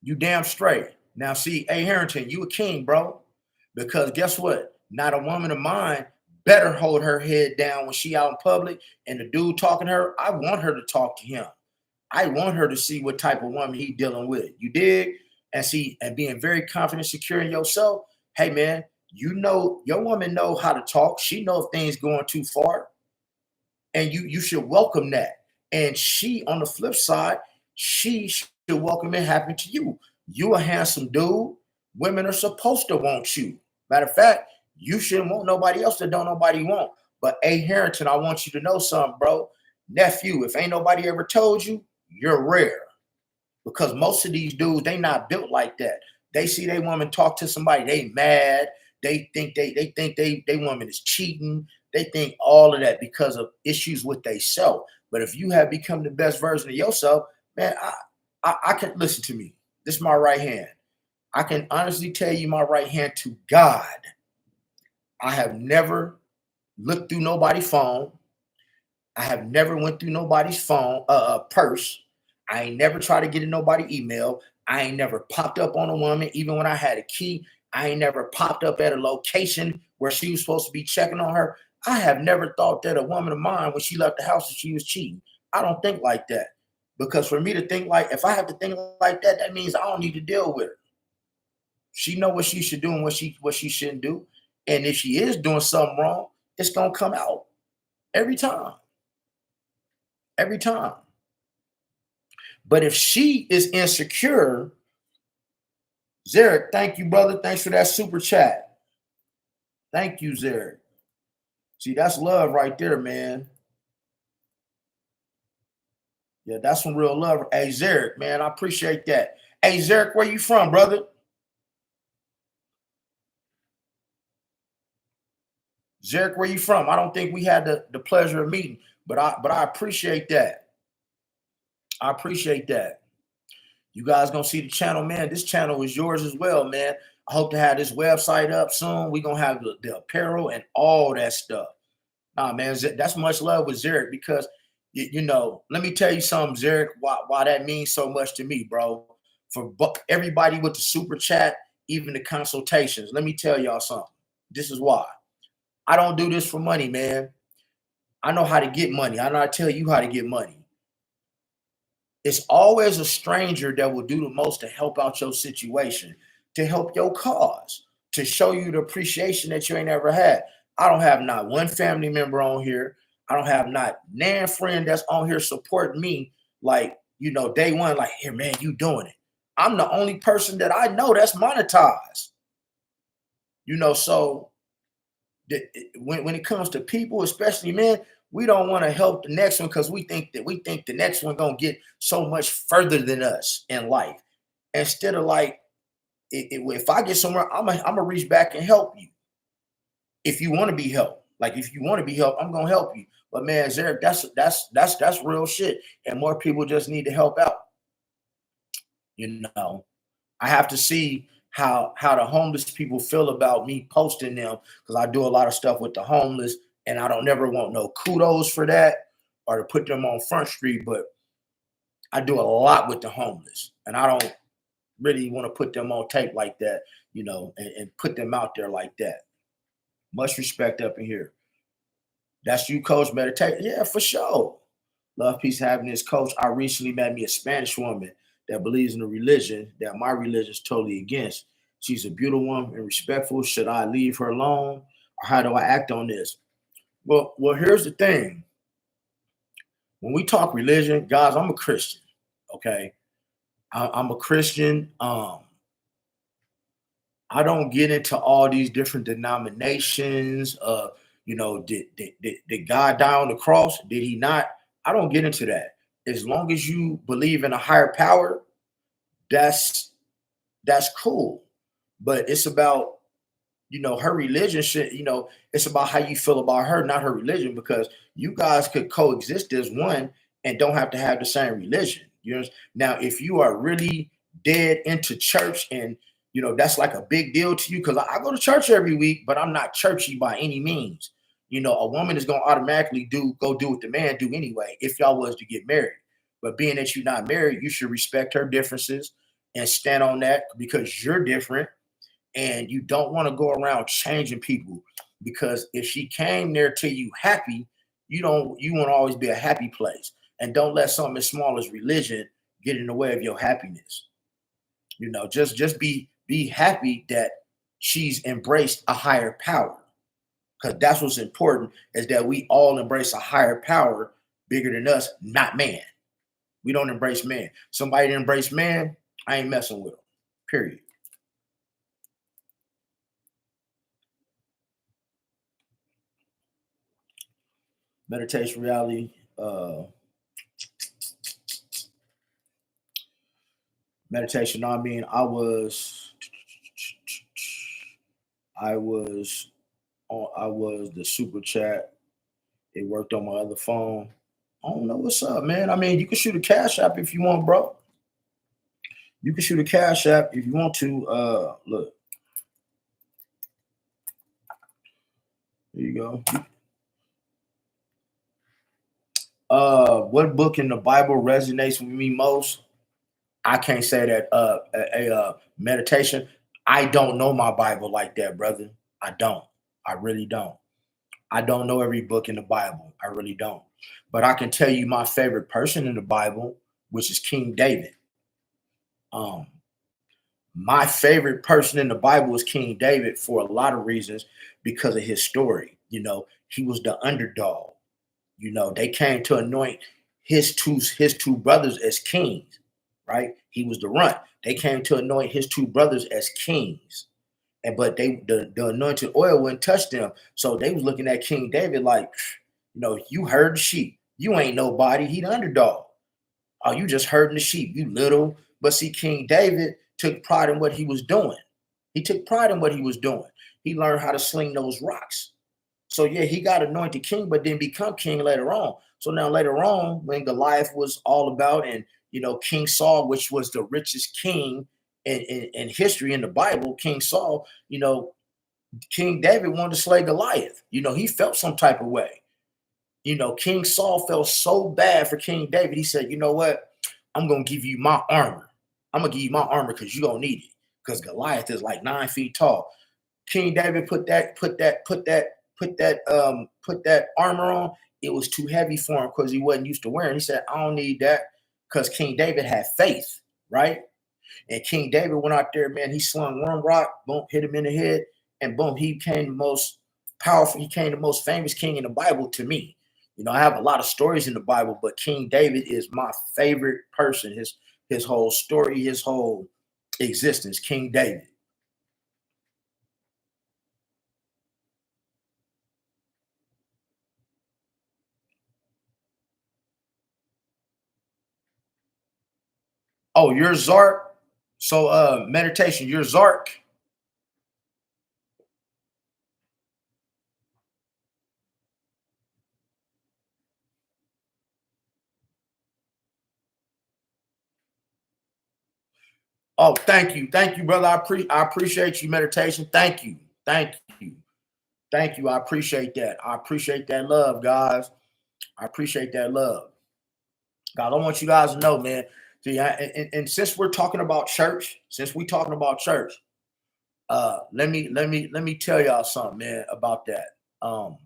You damn straight. Now, see, A. Harrington, you a king, bro. Because guess what? Not a woman of mine better hold her head down when she out in public and the dude talking to her. I want her to talk to him. I want her to see what type of woman he dealing with. You dig? And see, and being very confident, secure in yourself. Hey, man, your woman know how to talk. She know if things going too far. And you should welcome that. And she, on the flip side, she should welcome it happening to you. You a handsome dude. Women are supposed to want you. Matter of fact, you shouldn't want nobody else that don't nobody want. But A. Harrington, I want you to know something, bro. Nephew, if ain't nobody ever told you, you're rare. Because most of these dudes, they not built like that. They see they woman talk to somebody, they mad. They think they woman is cheating. They think all of that because of issues with they self. But if you have become the best version of yourself, man, I can listen to me. This is my right hand. I can honestly tell you my right hand to God. I have never looked through nobody's phone. I have never went through nobody's phone, purse. I ain't never tried to get in nobody's email. I ain't never popped up on a woman, even when I had a key. I ain't never popped up at a location where she was supposed to be checking on her. I have never thought that a woman of mine, when she left the house, she was cheating. I don't think like that. Because for me to think like, if I have to think like that, that means I don't need to deal with her. She know what she should do and what she shouldn't do. And if she is doing something wrong, it's gonna come out every time. Every time. But if she is insecure, Zarek, thank you, brother. Thanks for that super chat. Thank you, Zarek. See, that's love right there, man. Yeah, that's some real love. Hey, Zarek, man, I appreciate that. Hey, Zarek, where you from, brother? Zarek, where you from? I don't think we had the pleasure of meeting, but I appreciate that. I appreciate that. You guys gonna see the channel, man. This channel is yours as well, man. I hope to have this website up soon. We're gonna have the apparel and all that stuff. Nah, man, that's much love with Zarek because let me tell you something, Zarek, why that means so much to me, bro. For everybody with the super chat, even the consultations. Let me tell y'all something. This is why. I don't do this for money, man. I know how to get money. I know how to tell you how to get money. It's always a stranger that will do the most to help out your situation, to help your cause, to show you the appreciation that you ain't ever had. I don't have not one family member on here. I don't have not nan friend that's on here supporting me, like, day one, like, here, man, you doing it. I'm the only person that I know that's monetized. So when it comes to people, especially men, we don't want to help the next one because we think the next one gonna get so much further than us in life. Instead of like, if I get somewhere, I'm gonna reach back and help you. If you want to be helped, like if you want to be helped, I'm gonna help you. But man, Zarek, that's real shit, and more people just need to help out. You know, I have to see how the homeless people feel about me posting them because I do a lot of stuff with the homeless, and I don't never want no kudos for that or to put them on Front Street, but I do a lot with the homeless, and I don't really want to put them on tape like that, and put them out there like that. Much respect up in here. That's you, Coach Meditate. Yeah, for sure. Love, peace, happiness, Coach. I recently met me a Spanish woman that believes in a religion that my religion is totally against. She's a beautiful woman and respectful. Should I leave her alone, or how do I act on this? Well, here's the thing. When we talk religion, guys, I'm a Christian. Okay, I'm a Christian. I don't get into all these different denominations. Did God die on the cross? Did he not? I don't get into that. As long as you believe in a higher power, that's cool. But it's about, her religion shit, it's about how you feel about her, not her religion, because you guys could coexist as one and don't have to have the same religion. Now, if you are really dead into church and that's like a big deal to you, because I go to church every week, but I'm not churchy by any means. A woman is gonna automatically go do what the man do anyway, if y'all was to get married. But being that you're not married, you should respect her differences and stand on that because you're different and you don't want to go around changing people, because if she came there to you happy, you want to always be a happy place, and don't let something as small as religion get in the way of your happiness. Just be happy that she's embraced a higher power, because that's what's important, is that we all embrace a higher power bigger than us, not man. We don't embrace man. Somebody that embrace man, I ain't messing with them. Period. Meditation reality. Meditation. I mean, I was the super chat. It worked on my other phone. I don't know what's up, man. I mean, you can shoot a cash app if you want, bro. You can shoot a cash app if you want to. Look, there you go. What book in the Bible resonates with me most? I can't say that. A meditation. I don't know my Bible like that, brother. I don't. I really don't. I don't know every book in the Bible. I really don't. But I can tell you my favorite person in the Bible, which is King David. Um, my favorite person in the Bible is King David for a lot of reasons, because of his story. He was the underdog. They came to anoint his two brothers as kings, right? He was the runt. They came to anoint his two brothers as kings. But the anointed oil wouldn't touch them. So they was looking at King David like, you herd the sheep. You ain't nobody. He the underdog. Oh, you just herding the sheep. You little. But see, King David took pride in what he was doing. He took pride in what he was doing. He learned how to sling those rocks. So yeah, he got anointed king, but didn't become king later on. So now later on, when Goliath was all about, and King Saul, which was the richest king in history in the Bible, King Saul, King David wanted to slay Goliath. He felt some type of way. King Saul felt so bad for King David. He said, you know what? I'm gonna give you my armor. I'm gonna give you my armor because you're gonna need it. Because Goliath is like 9 feet tall. King David put that armor on. It was too heavy for him because he wasn't used to wearing. He said, I don't need that, because King David had faith, right? And King David went out there, man. He slung one rock, boom, hit him in the head, and boom, he became the most powerful. He became the most famous king in the Bible to me. You know, I have a lot of stories in the Bible, but King David is my favorite person. His whole story, his whole existence, King David. Oh, you're Zark. So meditation, you're Zark. Oh, thank you. Thank you, brother. I appreciate you, meditation. Thank you. Thank you. Thank you. I appreciate that. I appreciate that love, guys. I appreciate that love. God, I want you guys to know, man. See, and since we're talking about church, let me tell y'all something, man, about that. Um,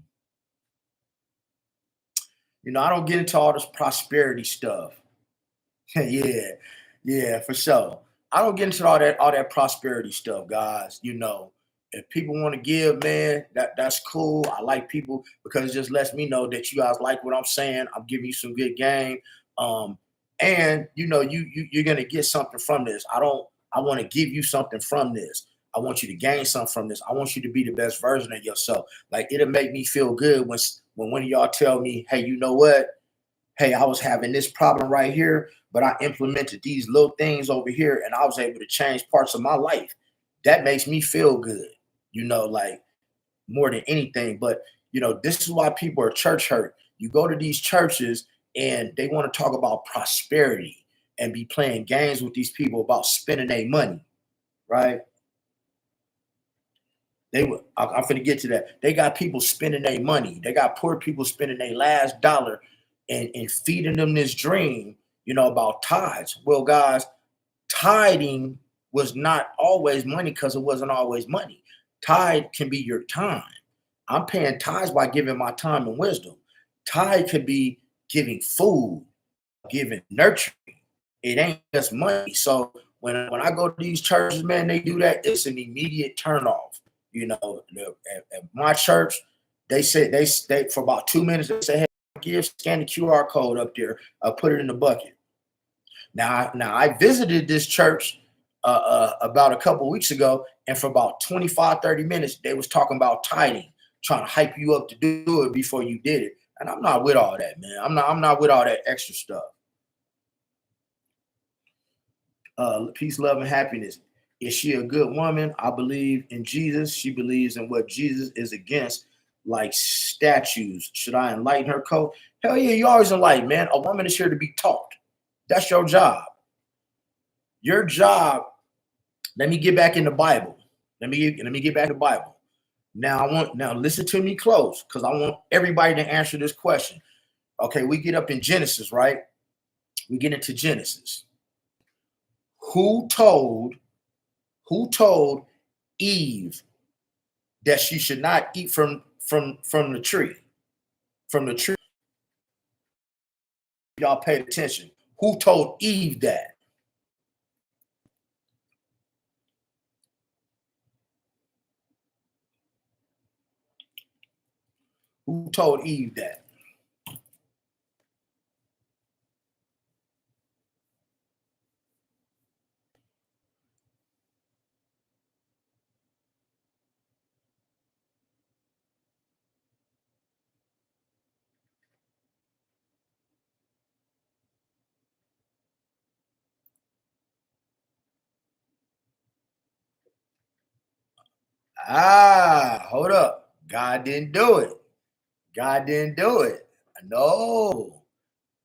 I don't get into all this prosperity stuff. Yeah, yeah, for sure. I don't get into all that prosperity stuff, guys. If people want to give, man, that's cool. I like people because it just lets me know that you guys like what I'm saying. I'm giving you some good game. Um, and you're gonna get something from this. I want to give you something from this. I want you to gain something from this. I want you to be the best version of yourself. Like it'll make me feel good when one of y'all tell me, hey, you know what? Hey, I was having this problem right here, but I implemented these little things over here and I was able to change parts of my life. That makes me feel good, like more than anything. But, this is why people are church hurt. You go to these churches and they want to talk about prosperity and be playing games with these people about spending their money, right? I'm going to get to that. They got people spending their money. They got poor people spending their last dollar and feeding them this dream, about tithes. Well, guys, tithing was not always money because it wasn't always money. Tithe can be your time. I'm paying tithes by giving my time and wisdom. Tithe could be giving food, giving nurturing. It ain't just money. So when I go to these churches, man, they do that. It's an immediate turnoff. At my church, they say they for about 2 minutes. They say, "Hey, scan the QR code up there. Put it in the bucket." Now I visited this church about a couple weeks ago, and for about 25, 30 minutes, they was talking about tithing, trying to hype you up to do it before you did it. And I'm not with all that, man. I'm not with all that extra stuff. Peace, love, and happiness. Is she a good woman? I believe in Jesus. She believes in what Jesus is against, like statues. Should I enlighten her code? Hell yeah, you always enlighten, man. A woman is here to be taught. That's your job. Your job. Let me get back in the Bible. Let me get back to the Bible. Now listen to me close because I want everybody to answer this question. Okay, we get up in Genesis, right? We get into Genesis. Who told Eve that she should not eat from the tree? From the tree. Y'all paid attention. Who told Eve that? Who told Eve that? Hold up. God didn't do it. God didn't do it. No.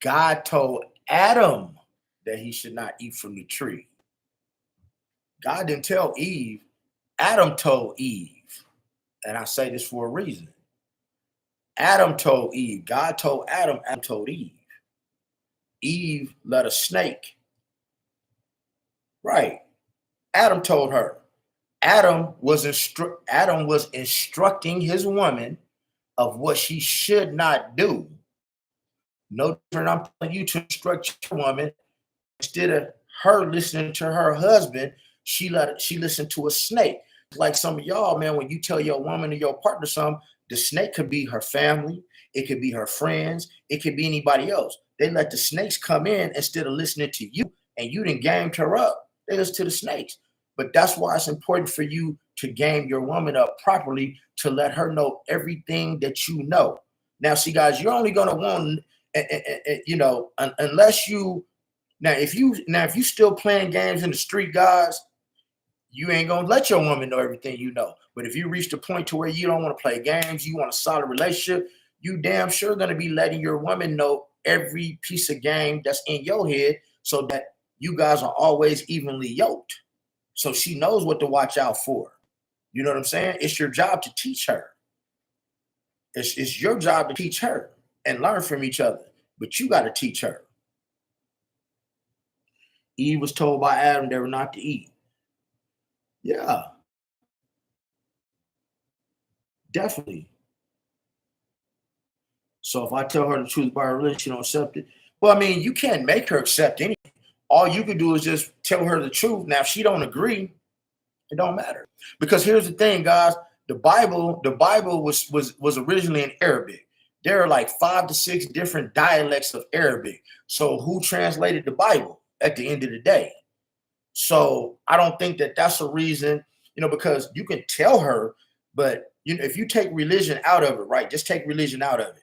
God told Adam that he should not eat from the tree. God didn't tell Eve. Adam told Eve. And I say this for a reason. Adam told Eve. God told Adam. Adam told Eve. Eve let a snake. Right. Adam told her. Adam was instructing his woman of what she should not do. No different. I'm telling you to instruct your woman. Instead of her listening to her husband, she listened to a snake. Like some of y'all, man, when you tell your woman or your partner something, The snake could be her family, it could be her friends, it could be anybody else. They let the snakes come in instead of listening to you, and you didn't gamed her up. They listen to the snakes. But that's why it's important for you to game your woman up properly, to let her know everything that you know. Now, see, guys, you're only gonna want, unless you if you still playing games in the street, guys, you ain't gonna let your woman know everything you know. But if you reach the point to where you don't want to play games, you want a solid relationship, you damn sure gonna be letting your woman know every piece of game that's in your head, so that you guys are always evenly yoked. So she knows what to watch out for. You know what I'm saying? It's your job to teach her. It's your job to teach her and learn from each other. But you got to teach her. Eve was told by Adam they were not to eat. Yeah, definitely. So if I tell her the truth about her religion, she don't accept it. Well, I mean, you can't make her accept anything. All you can do is just tell her the truth. Now, if she don't agree, it don't matter. Because here's the thing, guys. The Bible was originally in Arabic. There are like 5 to 6 different dialects of Arabic. So who translated the Bible at the end of the day? So I don't think that that's a reason, because you can tell her, but if you take religion out of it, right? Just take religion out of it.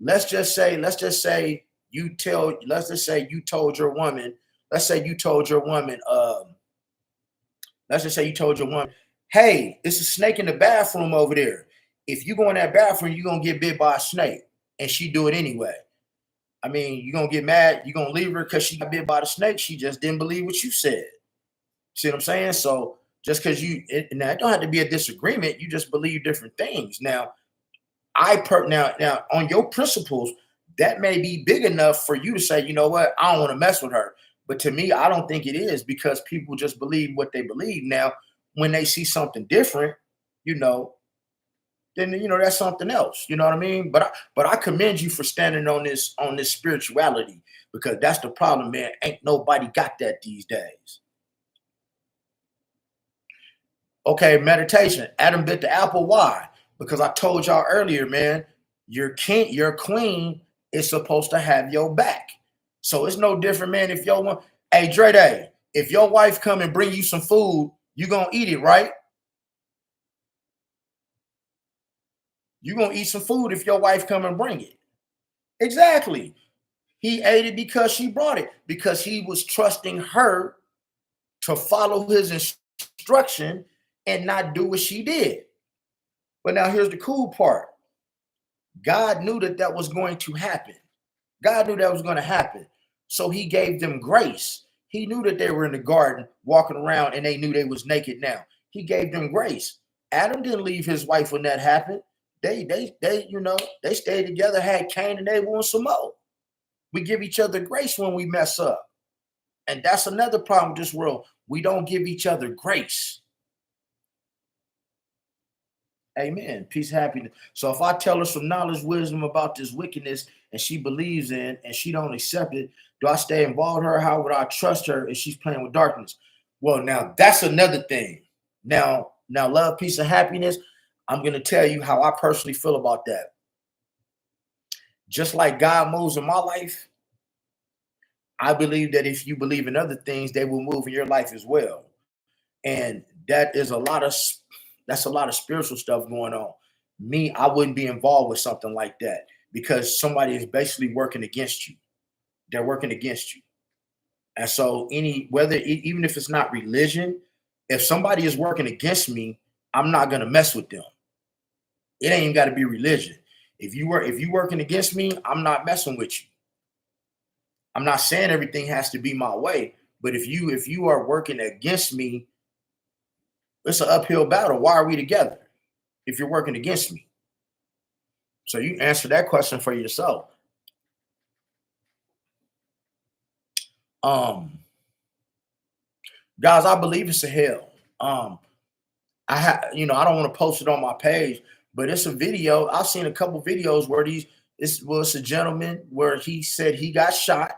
Let's just say you told your woman, let's say you told your woman, let's just say you told your woman, hey, it's a snake in the bathroom over there. If you go in that bathroom, you're gonna get bit by a snake, and she do it anyway. I mean, you're gonna get mad, you're gonna leave her because she got bit by the snake. She just didn't believe what you said. See what I'm saying? So just because now it don't have to be a disagreement, you just believe different things. Now, now on your principles, that may be big enough for you to say, you know what, I don't want to mess with her. But to me, I don't think it is, because people just believe what they believe. Now, when they see something different, you know, then that's something else. You know what I mean? But I commend you for standing on this spirituality, because that's the problem, man. Ain't nobody got that these days. Okay, meditation. Adam bit the apple. Why? Because I told y'all earlier, man, your queen is supposed to have your back. So it's no different, man. If your one, hey Dre Day, if your wife come and bring you some food, you gonna eat it, right? You gonna eat some food if your wife come and bring it. Exactly. He ate it because she brought it, because he was trusting her to follow his instruction and not do what she did. But now here's the cool part. God knew that was going to happen. God knew that was going to happen. So he gave them grace. He knew that they were in the garden walking around and they knew they was naked now. He gave them grace. Adam didn't leave his wife when that happened. They stayed together, had Cain, and they want some more. We give each other grace when we mess up. And that's another problem with this world. We don't give each other grace. Amen. Peace, happiness. So if I tell her some knowledge, wisdom about this wickedness, and she believes in, and she don't accept it, do I stay involved with her? How would I trust her if she's playing with darkness? Well, now that's another thing. Now, love, peace, and happiness. I'm going to tell you how I personally feel about that. Just like God moves in my life, I believe that if you believe in other things, they will move in your life as well. And that's a lot of spiritual stuff going on. Me, I wouldn't be involved with something like that, because somebody is basically working against you. They're working against you. And so even if it's not religion, if somebody is working against me, I'm not going to mess with them. It ain't even got to be religion. If you working against me, I'm not messing with you. I'm not saying everything has to be my way, but if you are working against me, it's an uphill battle. Why are we together if you're working against me? So you answer that question for yourself. Um, Guys, I believe it's a hell. I don't want to post it on my page, but it's a video. I've seen a couple videos where it's a gentleman where he said he got shot,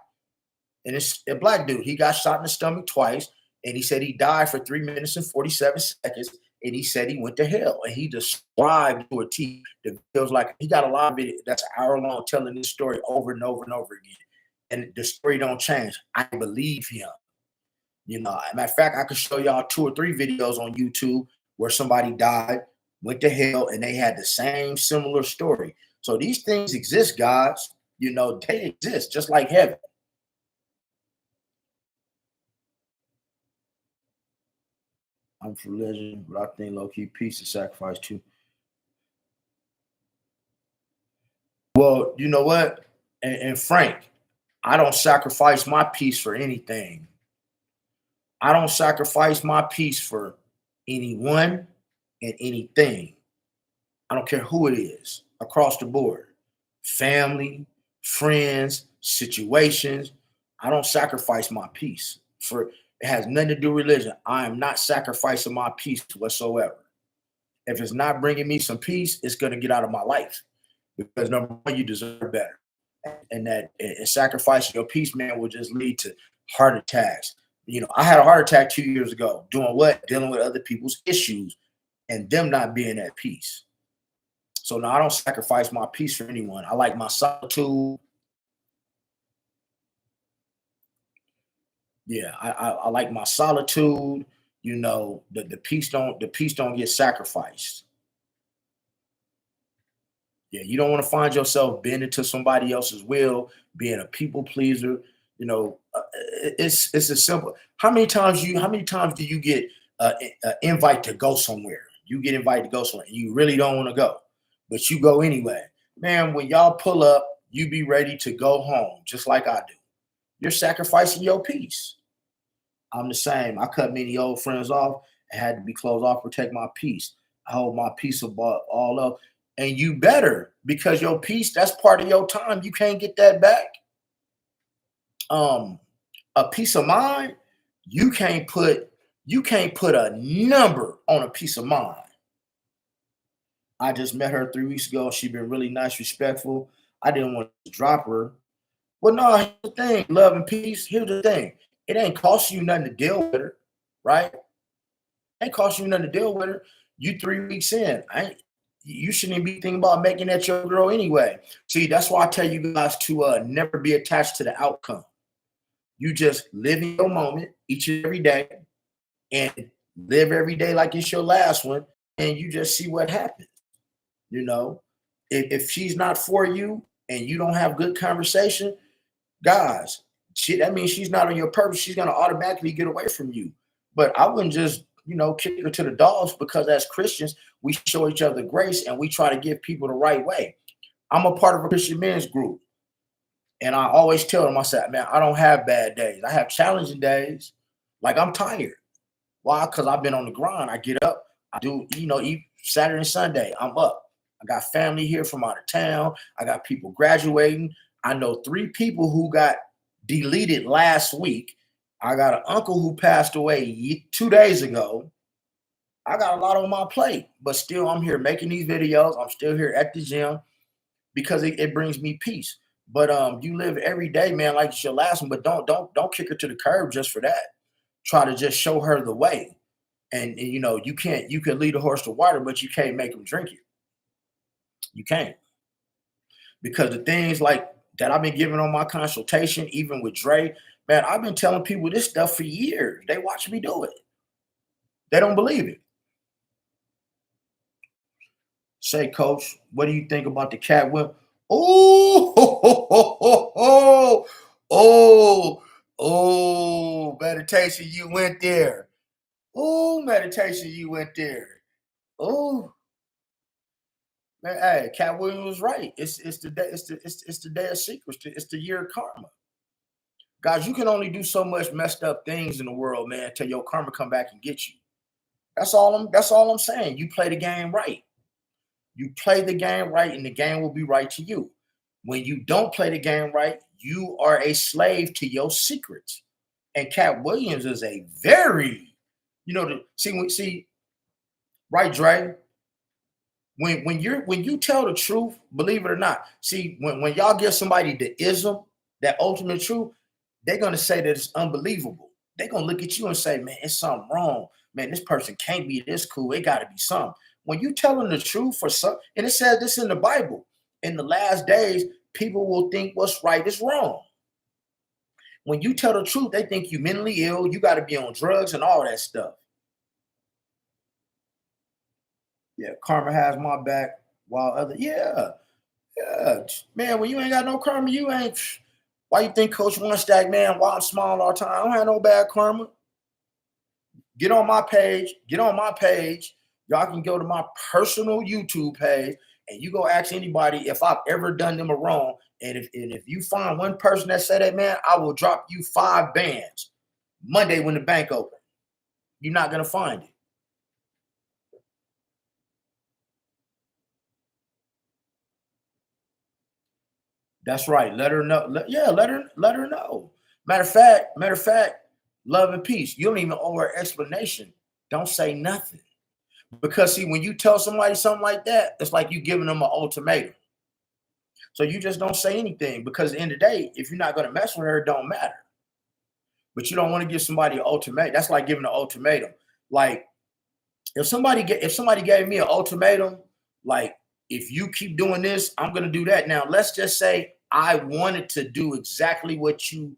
and it's a black dude. He got shot in the stomach twice, and he said he died for 3 minutes and 47 seconds, and he said he went to hell, and he described to a T. The videos, like, he got a lot of it that's an hour long telling this story over and over and over again, and the story don't change. I believe him. Matter of fact, I could show y'all 2 or 3 videos on YouTube where somebody died, went to hell, and they had the same similar story. So these things exist, guys. They exist just like heaven. I'm for religion, but I think low-key peace is sacrifice too. Well, you know what? And Frank, I don't sacrifice my peace for anything. I don't sacrifice my peace for anyone and anything. I don't care who it is, across the board. Family, friends, situations. I don't sacrifice my peace for it has nothing to do with religion. I am not sacrificing my peace whatsoever. If it's not bringing me some peace, it's going to get out of my life, because number one, you deserve better, and sacrificing your peace, man, will just lead to heart attacks. I had a heart attack 2 years ago. Doing what? Dealing with other people's issues and them not being at peace. So now I don't sacrifice my peace for anyone. I like my solitude. Yeah, I like my solitude. The peace don't get sacrificed. Yeah, you don't want to find yourself bending to somebody else's will, being a people pleaser. It's a simple. How many times do you get an invite to go somewhere? You get invited to go somewhere, and you really don't want to go, but you go anyway. Man, when y'all pull up, you be ready to go home, just like I do. You're sacrificing your peace. I'm the same. I cut many old friends off. I had to be closed off, protect my peace. I hold my peace about all of, and you better, because your peace, that's part of your time. You can't get that back. A peace of mind, you can't put a number on a peace of mind. I just met her 3 weeks ago. She's been really nice, respectful. I didn't want to drop her. Well, no, here's the thing, love and peace. Here's the thing. It ain't costing you nothing to deal with her, right? It ain't costing you nothing to deal with her. You 3 weeks in. You shouldn't be thinking about making that your girl anyway. See, that's why I tell you guys to never be attached to the outcome. You just live in your moment each and every day, and live every day like it's your last one, and you just see what happens. If she's not for you and you don't have good conversation, guys, that means she's not on your purpose. She's going to automatically get away from you. But I wouldn't just, kick her to the dogs, because as Christians, we show each other grace and we try to give people the right way. I'm a part of a Christian men's group. And I always tell them, I said, man, I don't have bad days. I have challenging days. Like, I'm tired. Why? Because I've been on the grind. I get up, I do, eat Saturday and Sunday, I'm up. I got family here from out of town. I got people graduating. I know 3 people who got deleted last week. I got an uncle who passed away 2 days ago. I got a lot on my plate, but still I'm here making these videos. I'm still here at the gym because it brings me peace. But you live every day, man, like it's your last one. But don't kick her to the curb just for that. Try to just show her the way. And you can lead a horse to water, but you can't make him drink it. You can't. Because the things like that I've been giving on my consultation, even with Dre, man, I've been telling people this stuff for years. They watch me do it. They don't believe it. Say, Coach, what do you think about the cat whip? Oh, meditation, you went there. Oh, meditation, you went there. Oh, man, hey, Cat Williams was right. It's the day, it's the day of secrets. It's the year of karma. Guys, you can only do so much messed up things in the world, man, until your karma come back and get you. That's all I'm saying. You play the game right. You play the game right, and the game will be right to you. When you don't play the game right, you are a slave to your secrets. And Cat Williams is a very, see, right, Dre? When you tell the truth, believe it or not, see, when y'all give somebody the ism, that ultimate truth, they're gonna say that it's unbelievable. They're gonna look at you and say, man, it's something wrong. man, this person can't be this cool. It got to be something. When you telling the truth for some, and it says this in the Bible, in the last days, people will think what's right is wrong. When you tell the truth, they think you mentally ill. You got to be on drugs and all that stuff. Yeah, karma has my back. While other, yeah, yeah, man. When you ain't got no karma, you ain't. Why you think Coach One Stack, man? Why I'm smiling all the time? I don't have no bad karma. Get on my page. Get on my page. Y'all can go to my personal YouTube page and you go ask anybody if I've ever done them a wrong. And if you find one person that said that, man, I will drop you 5 bands Monday when the bank open. You're not gonna find it. That's right. Let her know. Let her know. Matter of fact, love and peace. You don't even owe her explanation. Don't say nothing. Because see, when you tell somebody something like that, it's like you giving them an ultimatum. So you just don't say anything because at the end of the day, if you're not going to mess with her, it don't matter. But you don't want to give somebody an ultimatum. That's like giving an ultimatum. Like if somebody gave me an ultimatum, like if you keep doing this, I'm going to do that. Now let's just say I wanted to do exactly what you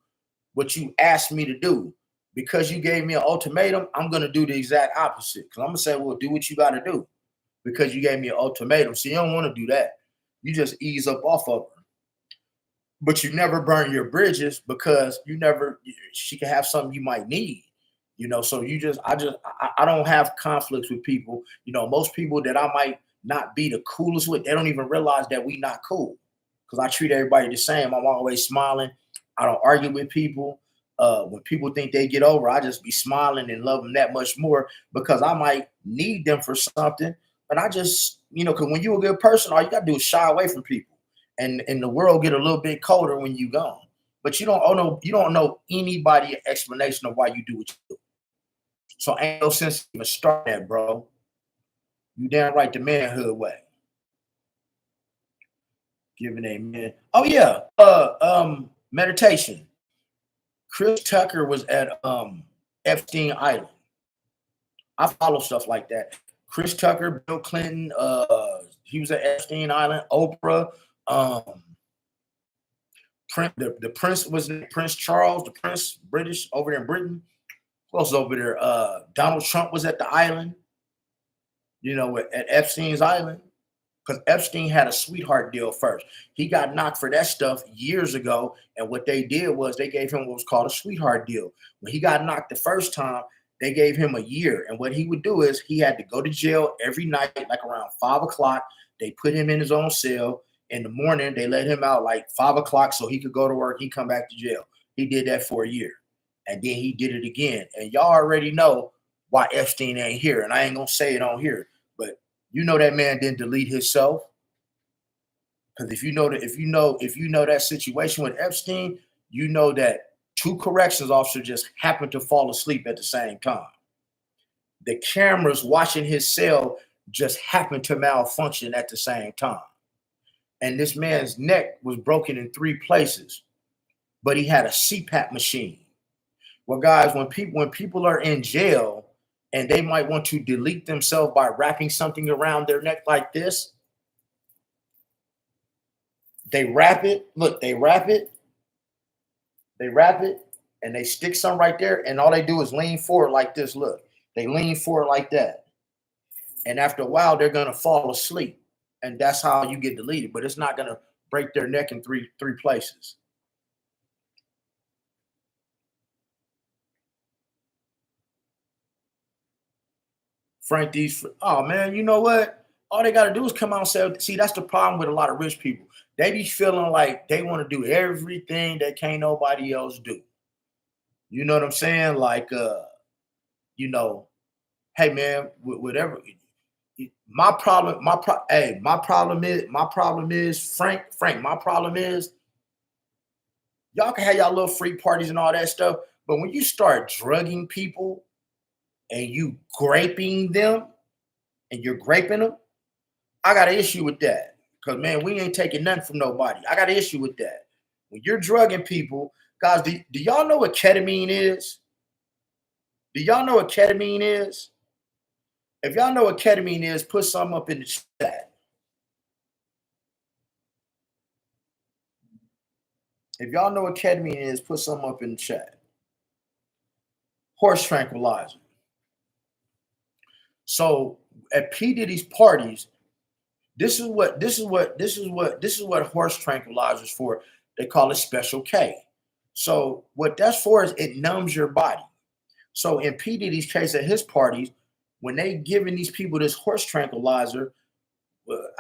asked me to do. Because you gave me an ultimatum, I'm going to do the exact opposite. Because I'm going to say, well, do what you got to do because you gave me an ultimatum. So you don't want to do that. You just ease up off of her. But you never burn your bridges because she can have something you might need. So I don't have conflicts with people. Most people that I might not be the coolest with, they don't even realize that we not cool. Because I treat everybody the same. I'm always smiling. I don't argue with people. When people think they get over, I just be smiling and love them that much more because I might need them for something. But I just, because when you're a good person, all you got to do is shy away from people. And the world get a little bit colder when you gone. But you don't know anybody explanation of why you do what you do. So ain't no sense even start that, bro. You damn right the manhood way. Giving a man. Oh yeah. Meditation. Chris Tucker was at Epstein Island. I follow stuff like that. Chris Tucker, Bill Clinton, he was at Epstein Island. Oprah, the Prince was Prince Charles, the Prince British over there in Britain. Who else was over there? Donald Trump was at the island. At Epstein's Island. Because Epstein had a sweetheart deal first. He got knocked for that stuff years ago. And what they did was they gave him what was called a sweetheart deal. When he got knocked the first time, they gave him a year. And what he would do is he had to go to jail every night, like around 5 o'clock. They put him in his own cell. In the morning, they let him out like 5 o'clock so he could go to work. He'd come back to jail. He did that for a year. And then he did it again. And y'all already know why Epstein ain't here. And I ain't going to say it on here. But that man didn't delete himself. Because if you know that situation with Epstein, you know that 2 corrections officers just happened to fall asleep at the same time. The cameras watching his cell just happened to malfunction at the same time. And this man's neck was broken in 3 places, but he had a CPAP machine. Well, guys, when people are in jail, and they might want to delete themselves by wrapping something around their neck like this. They wrap it. Look, they wrap it, and they stick some right there, and all they do is lean forward like this. Look, they lean forward like that. And after a while, they're going to fall asleep. And that's how you get deleted. But it's not going to break their neck in three places. Frank these. Oh man, you know what? All they got to do is come out and say, see, that's the problem with a lot of rich people. They be feeling like they want to do everything that can't nobody else do. You know what I'm saying? Like, hey man, whatever. My problem is Frank, my problem is y'all can have y'all little free parties and all that stuff. But when you start drugging people and you graping them and you're graping them, I got an issue with that. Because, man, we ain't taking nothing from nobody. I got an issue with that. When you're drugging people, guys, do y'all know what ketamine is? Do y'all know what ketamine is? If y'all know what ketamine is, put some up in the chat. If y'all know what ketamine is, put some up in the chat. Horse tranquilizer. So at P. Diddy's parties, this is what horse tranquilizers for. They call it Special K. So what that's for is it numbs your body. So in P. Diddy's case at his parties, when they giving these people this horse tranquilizer,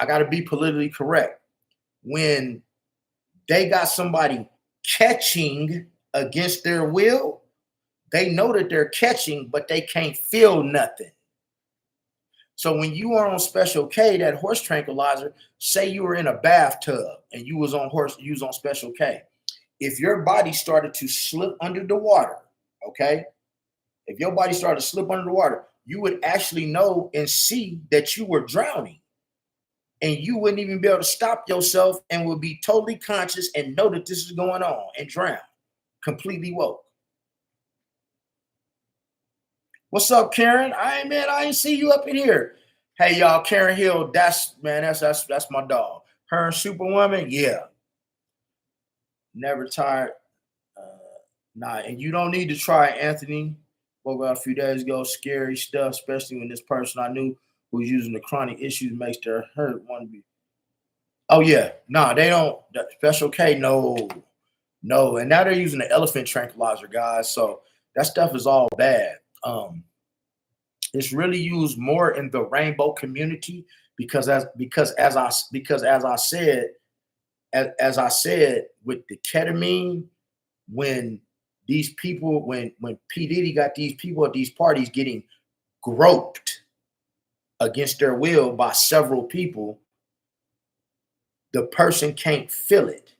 I got to be politically correct. When they got somebody catching against their will, they know that they're catching, but they can't feel nothing. So when you are on Special K, that horse tranquilizer, say you were in a bathtub and you was on Special K. If your body started to slip under the water, okay? If your body started to slip under the water, you would actually know and see that you were drowning. And you wouldn't even be able to stop yourself and would be totally conscious and know that this is going on and drown. Completely woke. What's up, Karen? I ain't see you up in here. Hey, y'all, Karen Hill, that's my dog. Her and Superwoman, yeah. Never tired. Nah, and you don't need to try Anthony. Spoke about a few days ago, scary stuff, especially when this person I knew who's using the chronic issues makes their hurt want to be. Oh, yeah. Nah, they don't. Special K, no. And now they're using the elephant tranquilizer, guys. So that stuff is all bad. It's really used more in the rainbow community because as I said with the ketamine, when these people, when P. Diddy got these people at these parties getting groped against their will by several people, the person can't feel it.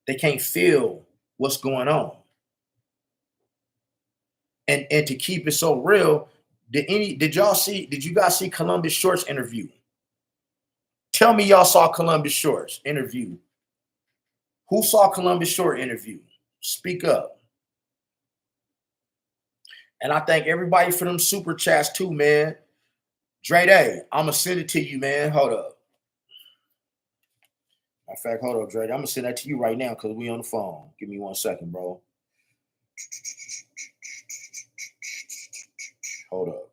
They can't feel what's going on. And to keep it so real, did you guys see Columbus Short's interview? Tell me y'all saw Columbus Short's interview. Who saw Columbus Short interview? Speak up. And I thank everybody for them super chats too, man. Dre Day, I'm gonna send it to you, man. Hold up. In fact, hold up, Dre. I'm gonna send that to you right now because we on the phone. Give me 1 second, bro. Hold up.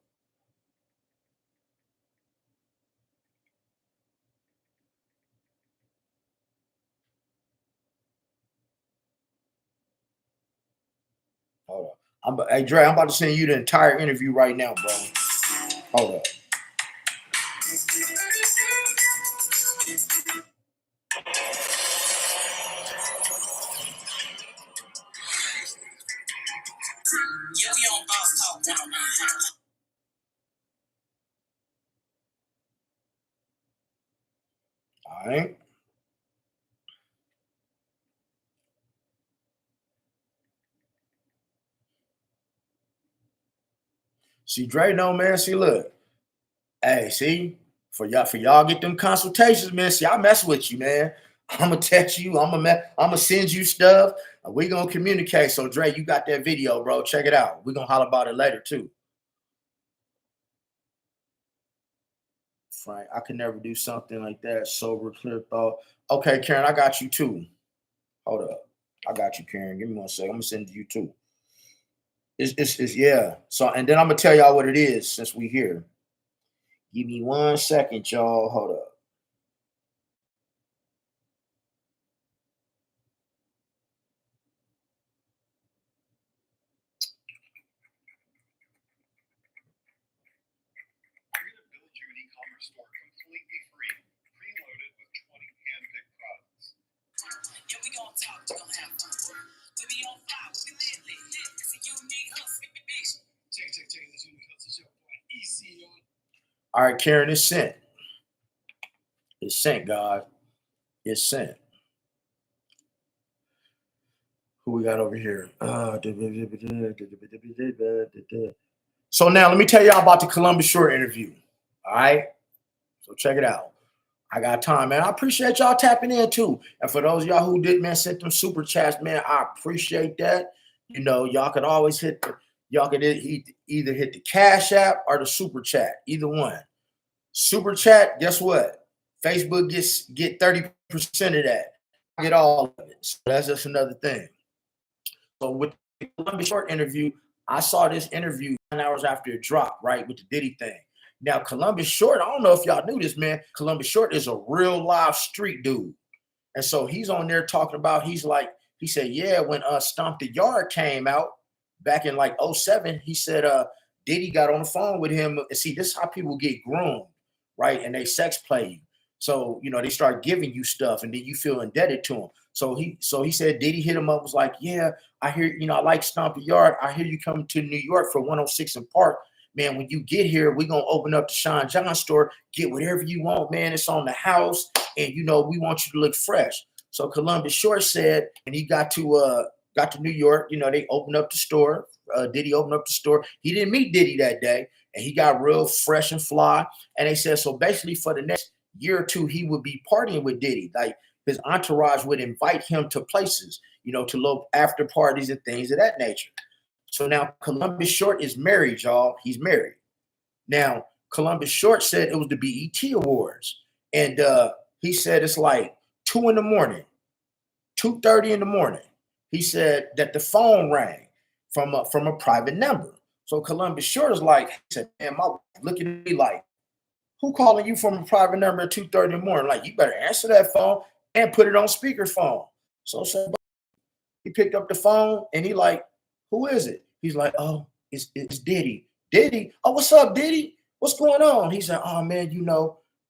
Hold up. Hey, Dre, I'm about to send you the entire interview right now, bro. Hold up. All right. See, Dre, no, man. See, look. Hey, see, for y'all get them consultations, man. See, I mess with you, man. I'm gonna text you. I'm gonna send you stuff. And we gonna communicate. So, Dre, you got that video, bro. Check it out. We're gonna holler about it later too. Frank, I could never do something like that. Sober, clear thought. Okay, Karen, I got you too. Hold up. I got you, Karen. Give me 1 second. I'm gonna send you too. It's yeah. So, and then I'm gonna tell y'all what it is since we here. Give me 1 second, y'all. Hold up. All right, Karen, it's sent. It's sent, God. It's sent. Who we got over here? So now let me tell y'all about the Columbus Short interview. All right. So check it out. I got time, man. I appreciate y'all tapping in too. And for those of y'all who did, man, sent them super chats, man, I appreciate that. You know, y'all can always hit Y'all can either hit the Cash App or the Super Chat, either one. Super Chat, guess what? Facebook get 30% of that. I get all of it. So that's just another thing. So with the Columbus Short interview, I saw this interview 9 hours after it dropped, right, with the Diddy thing. Now, Columbus Short, I don't know if y'all knew this, man. Columbus Short is a real live street dude. And so he's on there talking about, he said, yeah, when Stomp the Yard came out back in like '07, he said Diddy got on the phone with him. And see, this is how people get groomed, right? And they sex play you. So, they start giving you stuff and then you feel indebted to them. So he said Diddy hit him up, was like, yeah, I hear, I like Stomp the Yard. I hear you coming to New York for 106 and Park. Man, when you get here, we're going to open up the Sean John store, get whatever you want, man. It's on the house. And, we want you to look fresh. So Columbus Short said, and he got to New York, they opened up the store. Diddy opened up the store. He didn't meet Diddy that day. And he got real fresh and fly. And they said, so basically for the next year or two, he would be partying with Diddy. Like his entourage would invite him to places, to little after parties and things of that nature. So now Columbus Short is married, y'all. He's married. Now, Columbus Short said it was the BET Awards. And he said it's like 2 in the morning, 2:30 in the morning. He said that the phone rang from a private number. So Columbus Short is like, he said, man, my wife looking at me like, who calling you from a private number at 2:30 in the morning? Like, you better answer that phone and put it on speakerphone. So he picked up the phone and he like, who is it? He's like, oh, it's Diddy. Diddy? Oh, what's up, Diddy? What's going on? He said, oh, man,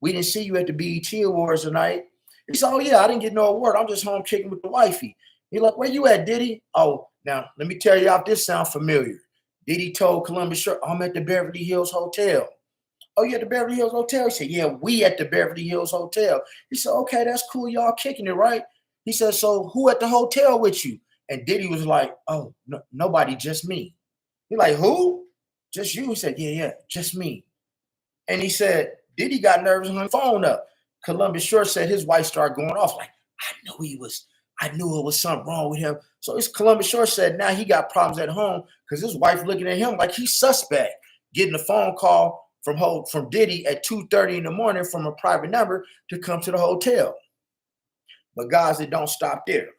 we didn't see you at the BET Awards tonight. He said, oh, yeah, I didn't get no award. I'm just home kicking with the wifey. He like, where you at, Diddy? Oh, now, let me tell y'all if this sounds familiar. Diddy told Columbus Short, I'm at the Beverly Hills Hotel. Oh, you at the Beverly Hills Hotel? He said, yeah, we at the Beverly Hills Hotel. He said, okay, that's cool. Y'all kicking it, right? He said, so who at the hotel with you? And Diddy was like, oh, no, nobody, just me. He like, who? Just you? He said, yeah, just me. And he said, Diddy got nervous and hung the phone up. Columbus Short said his wife started going off like, I knew it was something wrong with him. So it's Columbus Short said now he got problems at home because his wife looking at him like he's suspect, getting a phone call from Diddy at 2:30 in the morning from a private number to come to the hotel. But guys, it don't stop there.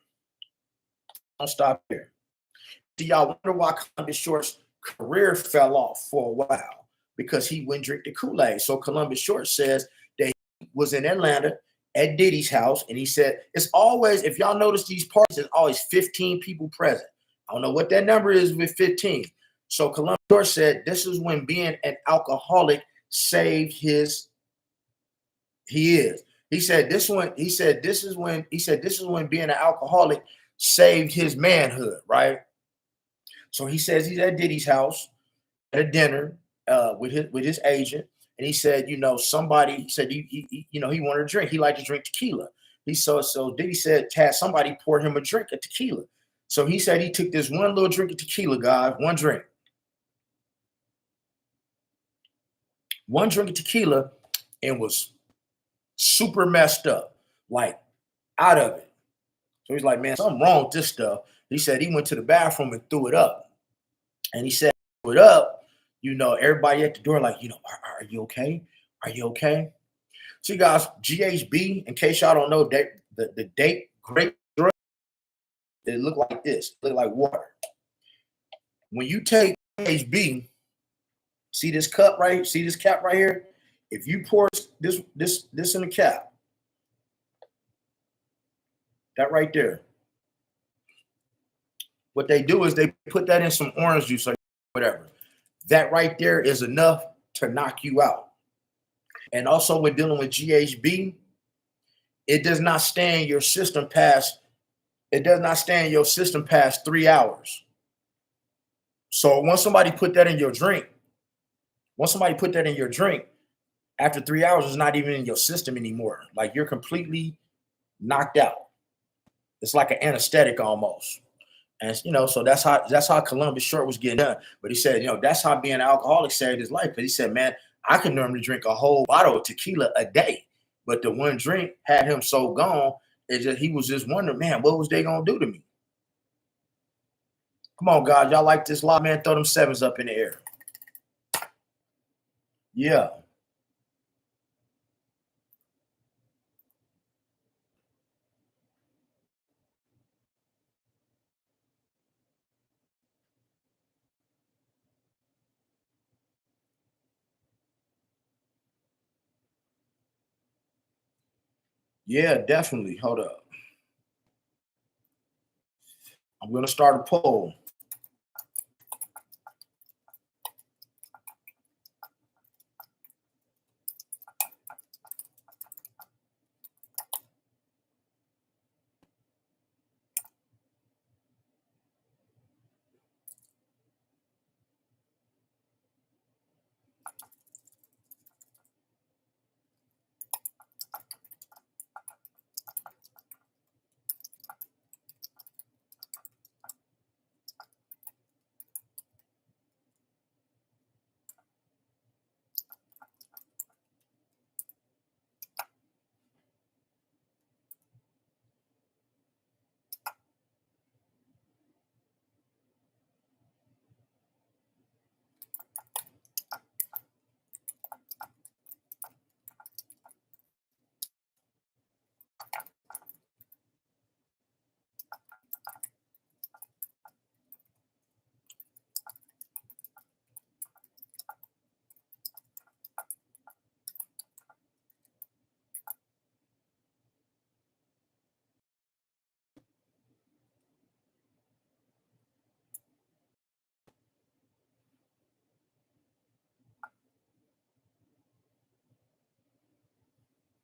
Don't stop there. Do y'all wonder why Columbus Short's career fell off for a while? Because he wouldn't drink the Kool-Aid. So Columbus Short says that he was in Atlanta at Diddy's house, and he said it's always, if y'all notice these parties, there's always 15 people present. I don't know what that number is with 15. So Columbus Short said this is when being an alcoholic saved his. He said this is when being an alcoholic saved his manhood, right? So he says he's at Diddy's house at a dinner with his agent, and he said, somebody said he wanted a drink. He liked to drink tequila. So Diddy said, had somebody pour him a drink of tequila. So he said he took this one little drink of tequila, guys, one drink of tequila, and was super messed up, like out of it. So he's like, man, something wrong with this stuff. He said he went to the bathroom and threw it up. And he said, threw it up, everybody at the door, like, are you okay? Are you okay? See, guys, GHB, in case y'all don't know, the date grape drug, it looked like this. It looked like water. When you take GHB, see this cup right? See this cap right here? If you pour this in the cap, that right there, what they do is they put that in some orange juice or whatever. That right there is enough to knock you out. And also when dealing with GHB, it does not stay in your system past 3 hours. So once somebody put that in your drink, after 3 hours, it's not even in your system anymore. Like you're completely knocked out. It's like an anesthetic almost. And so that's how Columbus Short was getting done. But he said, that's how being an alcoholic saved his life. But he said, man, I could normally drink a whole bottle of tequila a day, but the one drink had him so gone. He was just wondering, man, what was they gonna do to me? Come on, guys. Y'all like this live, man? Throw them sevens up in the air. Yeah. Yeah, definitely. Hold up. I'm going to start a poll.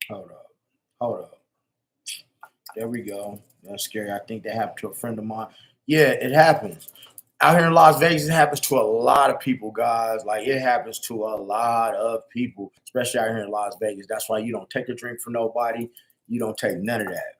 Hold up. Hold up. There we go. That's scary. I think that happened to a friend of mine. Yeah, it happens. Out here in Las Vegas, it happens to a lot of people, guys. Like it happens to a lot of people, especially out here in Las Vegas. That's why you don't take a drink from nobody. You don't take none of that.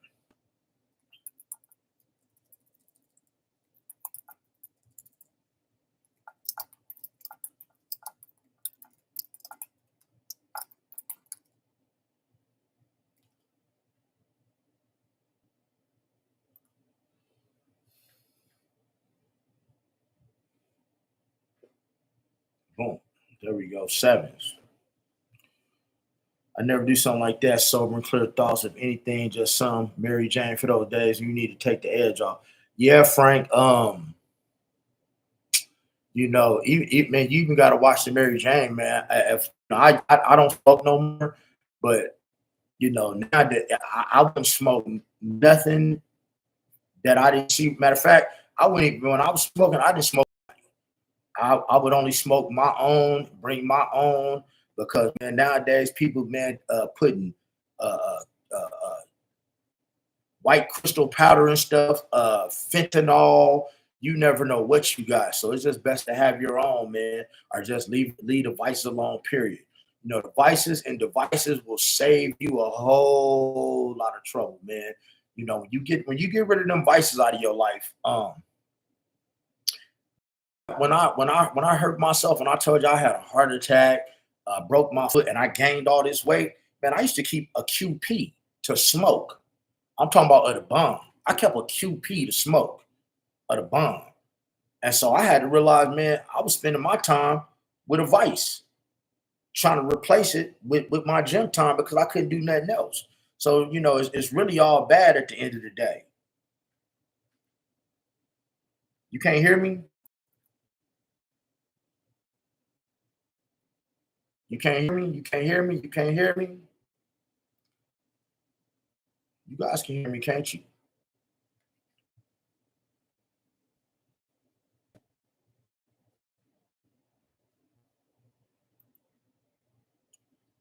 Boom. There we go. Sevens. I never do something like that. Sober and clear thoughts of anything, just some Mary Jane for those days. You need to take the edge off. Yeah, Frank. Man, you even got to watch the Mary Jane, man. If I don't smoke no more, but now that I wouldn't smoke nothing that I didn't see. Matter of fact, I wouldn't even when I was smoking, I didn't smoke. I would only smoke my own, bring my own, because man, nowadays people, man, putting uh, white crystal powder and stuff, fentanyl. You never know what you got, so it's just best to have your own, man, or just leave the vices alone. Period. The vices and devices will save you a whole lot of trouble, man. When you get rid of them vices out of your life, when I hurt myself and I told you I had a heart attack, broke my foot, and I gained all this weight, man, I used to keep a QP to smoke. I'm talking about at a bomb. I kept a QP to smoke at a bomb. And so I had to realize, man, I was spending my time with a vice, trying to replace it with my gym time because I couldn't do nothing else. So, it's really all bad at the end of the day. You can't hear me? You can't hear me? You can't hear me? You can't hear me? You guys can hear me, can't you?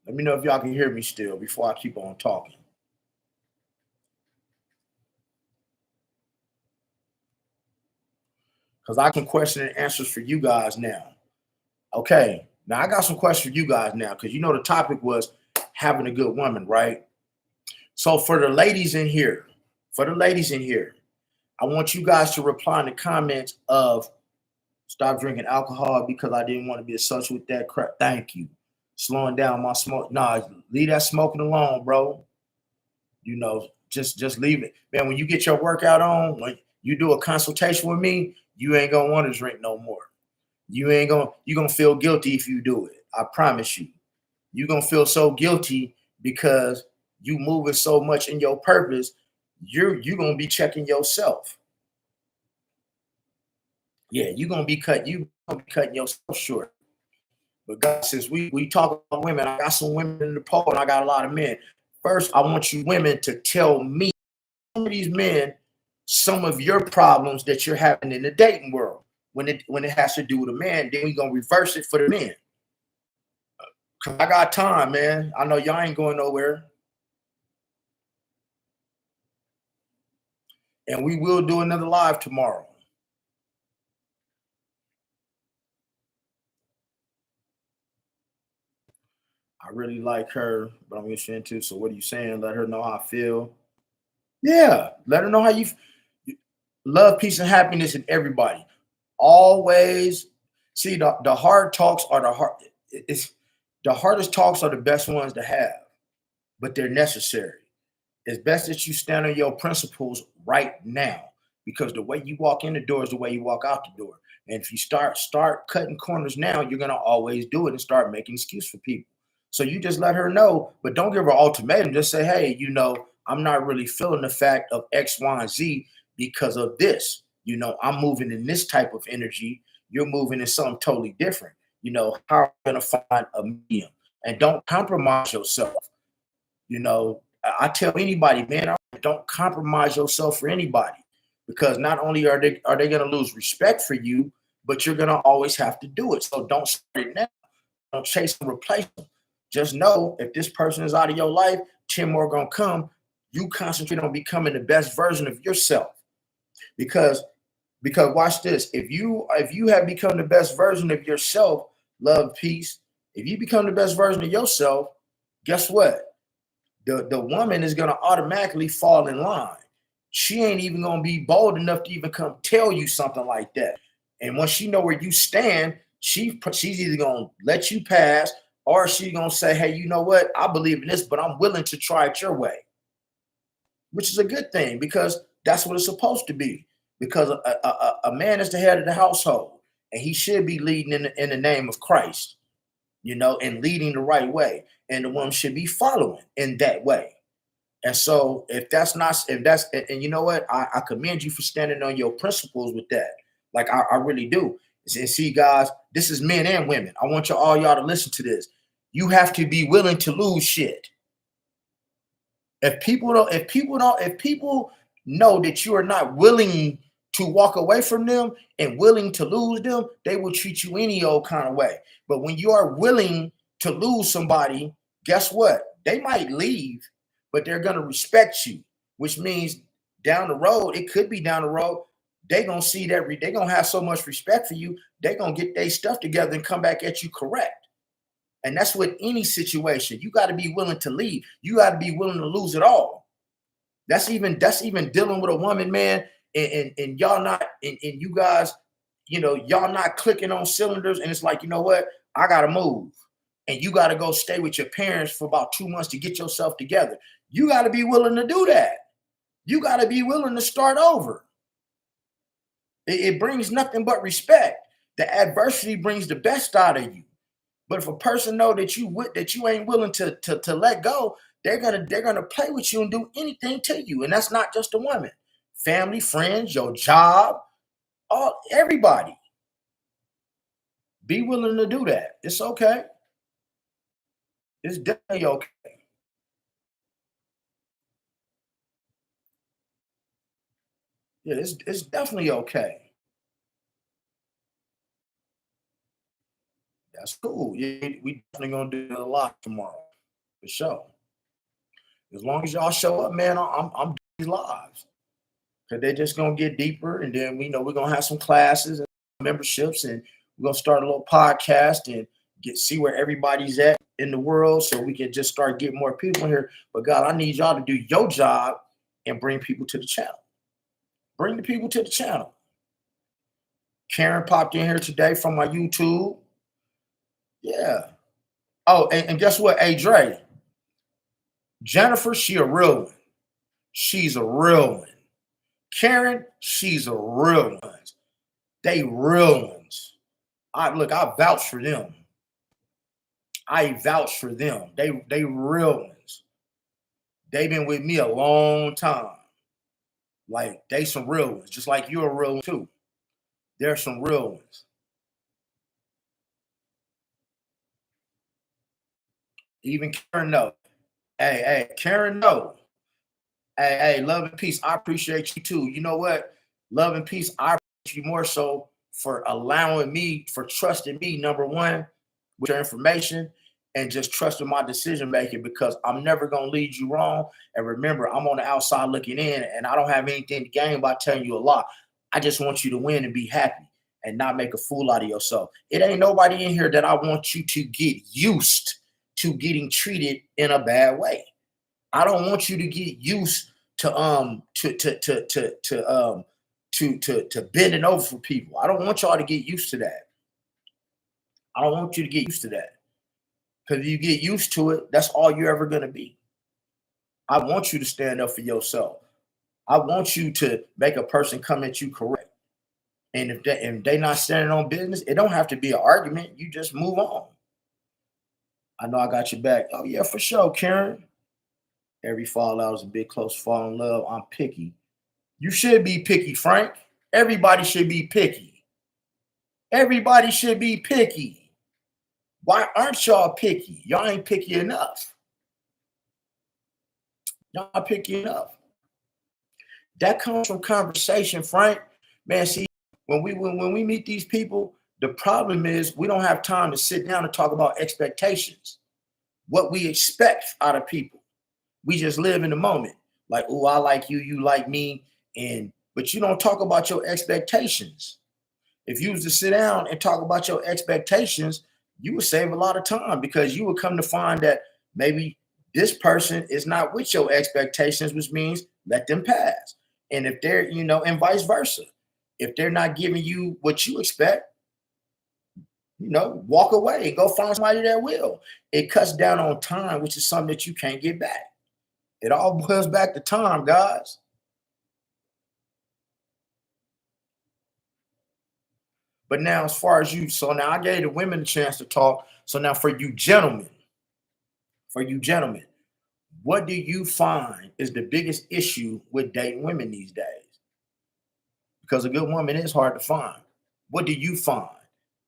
Let me know if y'all can hear me still before I keep on talking. Because I can question and answers for you guys now. Okay. Now I got some questions for you guys now. Because the topic was having a good woman, right? So for the ladies in here, I want you guys to reply in the comments of stop drinking alcohol because I didn't want to be associated with that crap. Thank you. Slowing down my smoke. Nah, leave that smoking alone, bro. Just leave it. Man, when you get your workout on, You do a consultation with me, you ain't gonna want to drink no more. You gonna feel guilty if you do it. I promise you. You're gonna feel so guilty because you moving so much in your purpose. You're gonna be checking yourself. Yeah, you gonna be cutting yourself short. But God, since we talk about women, I got some women in the poll and I got a lot of men. First, I want you women to tell me, some of these men, some of your problems that you're having in the dating world when it has to do with a man. Then we're gonna reverse it for the men. Cause I got time, man. I know y'all ain't going nowhere. And we will do another live tomorrow. I really like her, but I'm gonna too. So what are you saying? Let her know how I feel. Yeah, let her know how you love, peace, and happiness in everybody. Always see the hard talks are the hard. It's the hardest talks are the best ones to have, but they're necessary. It's best that you stand on your principles right now because the way you walk in the door is the way you walk out the door. And if you start cutting corners now, you're gonna always do it and start making excuse for people. So you just let her know, but don't give her an ultimatum. Just say, hey, I'm not really feeling the fact of X, Y, and Z because of this. I'm moving in this type of energy. You're moving in something totally different. How are you gonna find a medium? And don't compromise yourself. I tell anybody, man, don't compromise yourself for anybody because not only are they going to lose respect for you, but you're going to always have to do it. So don't start it now. Don't chase and replace them. Just know if this person is out of your life, 10 more going to come. You concentrate on becoming the best version of yourself because watch this. If you have become the best version of yourself, love, peace. If you become the best version of yourself, guess what? The woman is going to automatically fall in line. She ain't even going to be bold enough to even come tell you something like that. And once she know where you stand, she's either going to let you pass or she's going to say, hey, you know what? I believe in this, but I'm willing to try it your way, which is a good thing because that's what it's supposed to be. Because a man is the head of the household and he should be leading in the name of Christ, and leading the right way. And the woman should be following in that way. And so and you know what? I commend you for standing on your principles with that. Like I really do. And see, guys, this is men and women. I want y'all to listen to this. You have to be willing to lose shit. If people know that you are not willing to walk away from them and willing to lose them, they will treat you any old kind of way. But when you are willing to lose somebody, guess what? They might leave, but they're going to respect you, which means down the road, it could be down the road, they're going to see that they're going to have so much respect for you, they're going to get their stuff together and come back at you correct. And that's with any situation. You got to be willing to leave. You got to be willing to lose it all. That's even dealing with a woman, man, and y'all not and you guys, y'all not clicking on cylinders, and it's like, you know what? I gotta move. And you gotta go stay with your parents for about 2 months to get yourself together. You gotta be willing to do that. You gotta be willing to start over. It brings nothing but respect. The adversity brings the best out of you. But if a person know that you ain't willing to let go, they're gonna play with you and do anything to you. And that's not just a woman. Family, friends, your job, everybody. Be willing to do that. It's okay. It's definitely okay. Yeah, it's definitely okay. That's cool. Yeah, we definitely gonna do a lot tomorrow for sure. As long as y'all show up, man, I'm doing these lives. Cause they're just gonna get deeper, and then we know we're gonna have some classes and memberships, and we're gonna start a little podcast and see where everybody's at in the world, so we can just start getting more people in here. But God, I need y'all to do your job and bring people to the channel. Bring the people to the channel. Karen popped in here today from my YouTube. Yeah. Oh, and guess what? Hey, Dre, Jennifer, she a real one. She's a real one. Karen, she's a real one. They real ones. I vouch for them. I vouch for them. They real ones. They've been with me a long time. Like they some real ones, just like you're a real one too. They're some real ones. Even Karen know. Hey, Karen know. Hey, love and peace. I appreciate you too. You know what? Love and peace. I appreciate you more so for allowing me, for trusting me, number one, with your information and just trusting my decision making because I'm never going to lead you wrong. And remember, I'm on the outside looking in and I don't have anything to gain by telling you a lot. I just want you to win and be happy and not make a fool out of yourself. It ain't nobody in here that I want you to get used to getting treated in a bad way. I don't want you to get used to bending over for people. I don't want y'all to get used to that. I don't want you to get used to that. Because if you get used to it, that's all you're ever gonna be. I want you to stand up for yourself. I want you to make a person come at you correct. And if they not standing on business, it don't have to be an argument. You just move on. I know I got your back. Oh yeah, for sure, Karen. Every fallout is a big close fall in love. I'm picky. You should be picky, Frank. Everybody should be picky. Everybody should be picky. Why aren't y'all picky? Y'all ain't picky enough. Y'all not picky enough. That comes from conversation, Frank. Man, see, when we meet these people, the problem is we don't have time to sit down and talk about expectations, what we expect out of people. We just live in the moment. Like, oh, I like you, you like me, but you don't talk about your expectations. If you was to sit down and talk about your expectations, you would save a lot of time because you would come to find that maybe this person is not with your expectations, which means let them pass. And if they're, and vice versa. If they're not giving you what you expect, walk away and go find somebody that will. It cuts down on time, which is something that you can't get back. It all boils back to time, guys. But now, as far as you, so now I gave the women a chance to talk. So now for you gentlemen, what do you find is the biggest issue with dating women these days? Because a good woman is hard to find. What do you find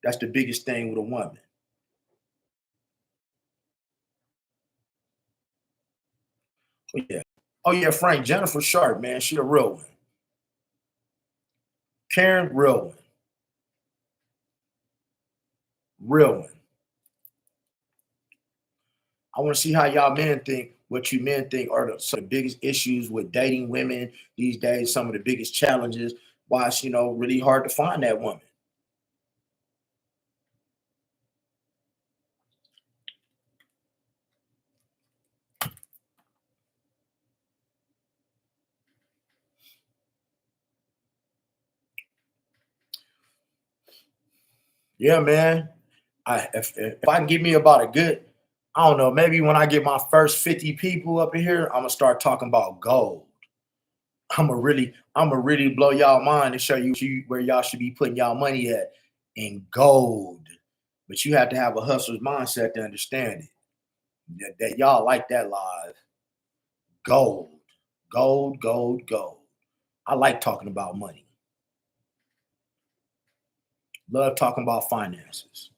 that's the biggest thing with a woman? Oh yeah. Oh yeah, Frank, Jennifer Sharp, man, she a real one. Karen, real one. Real one. I want to see how y'all men think, what you men think are some of the biggest issues with dating women these days, some of the biggest challenges, why it's, really hard to find that woman. Yeah, man. If I can give me about a good, I don't know, maybe when I get my first 50 people up in here, I'm gonna start talking about gold. I'm gonna really blow y'all mind and show you where y'all should be putting y'all money at in gold. But you have to have a hustler's mindset to understand it. That y'all like that live. Gold. Gold, gold, gold. I like talking about money. Love talking about finances.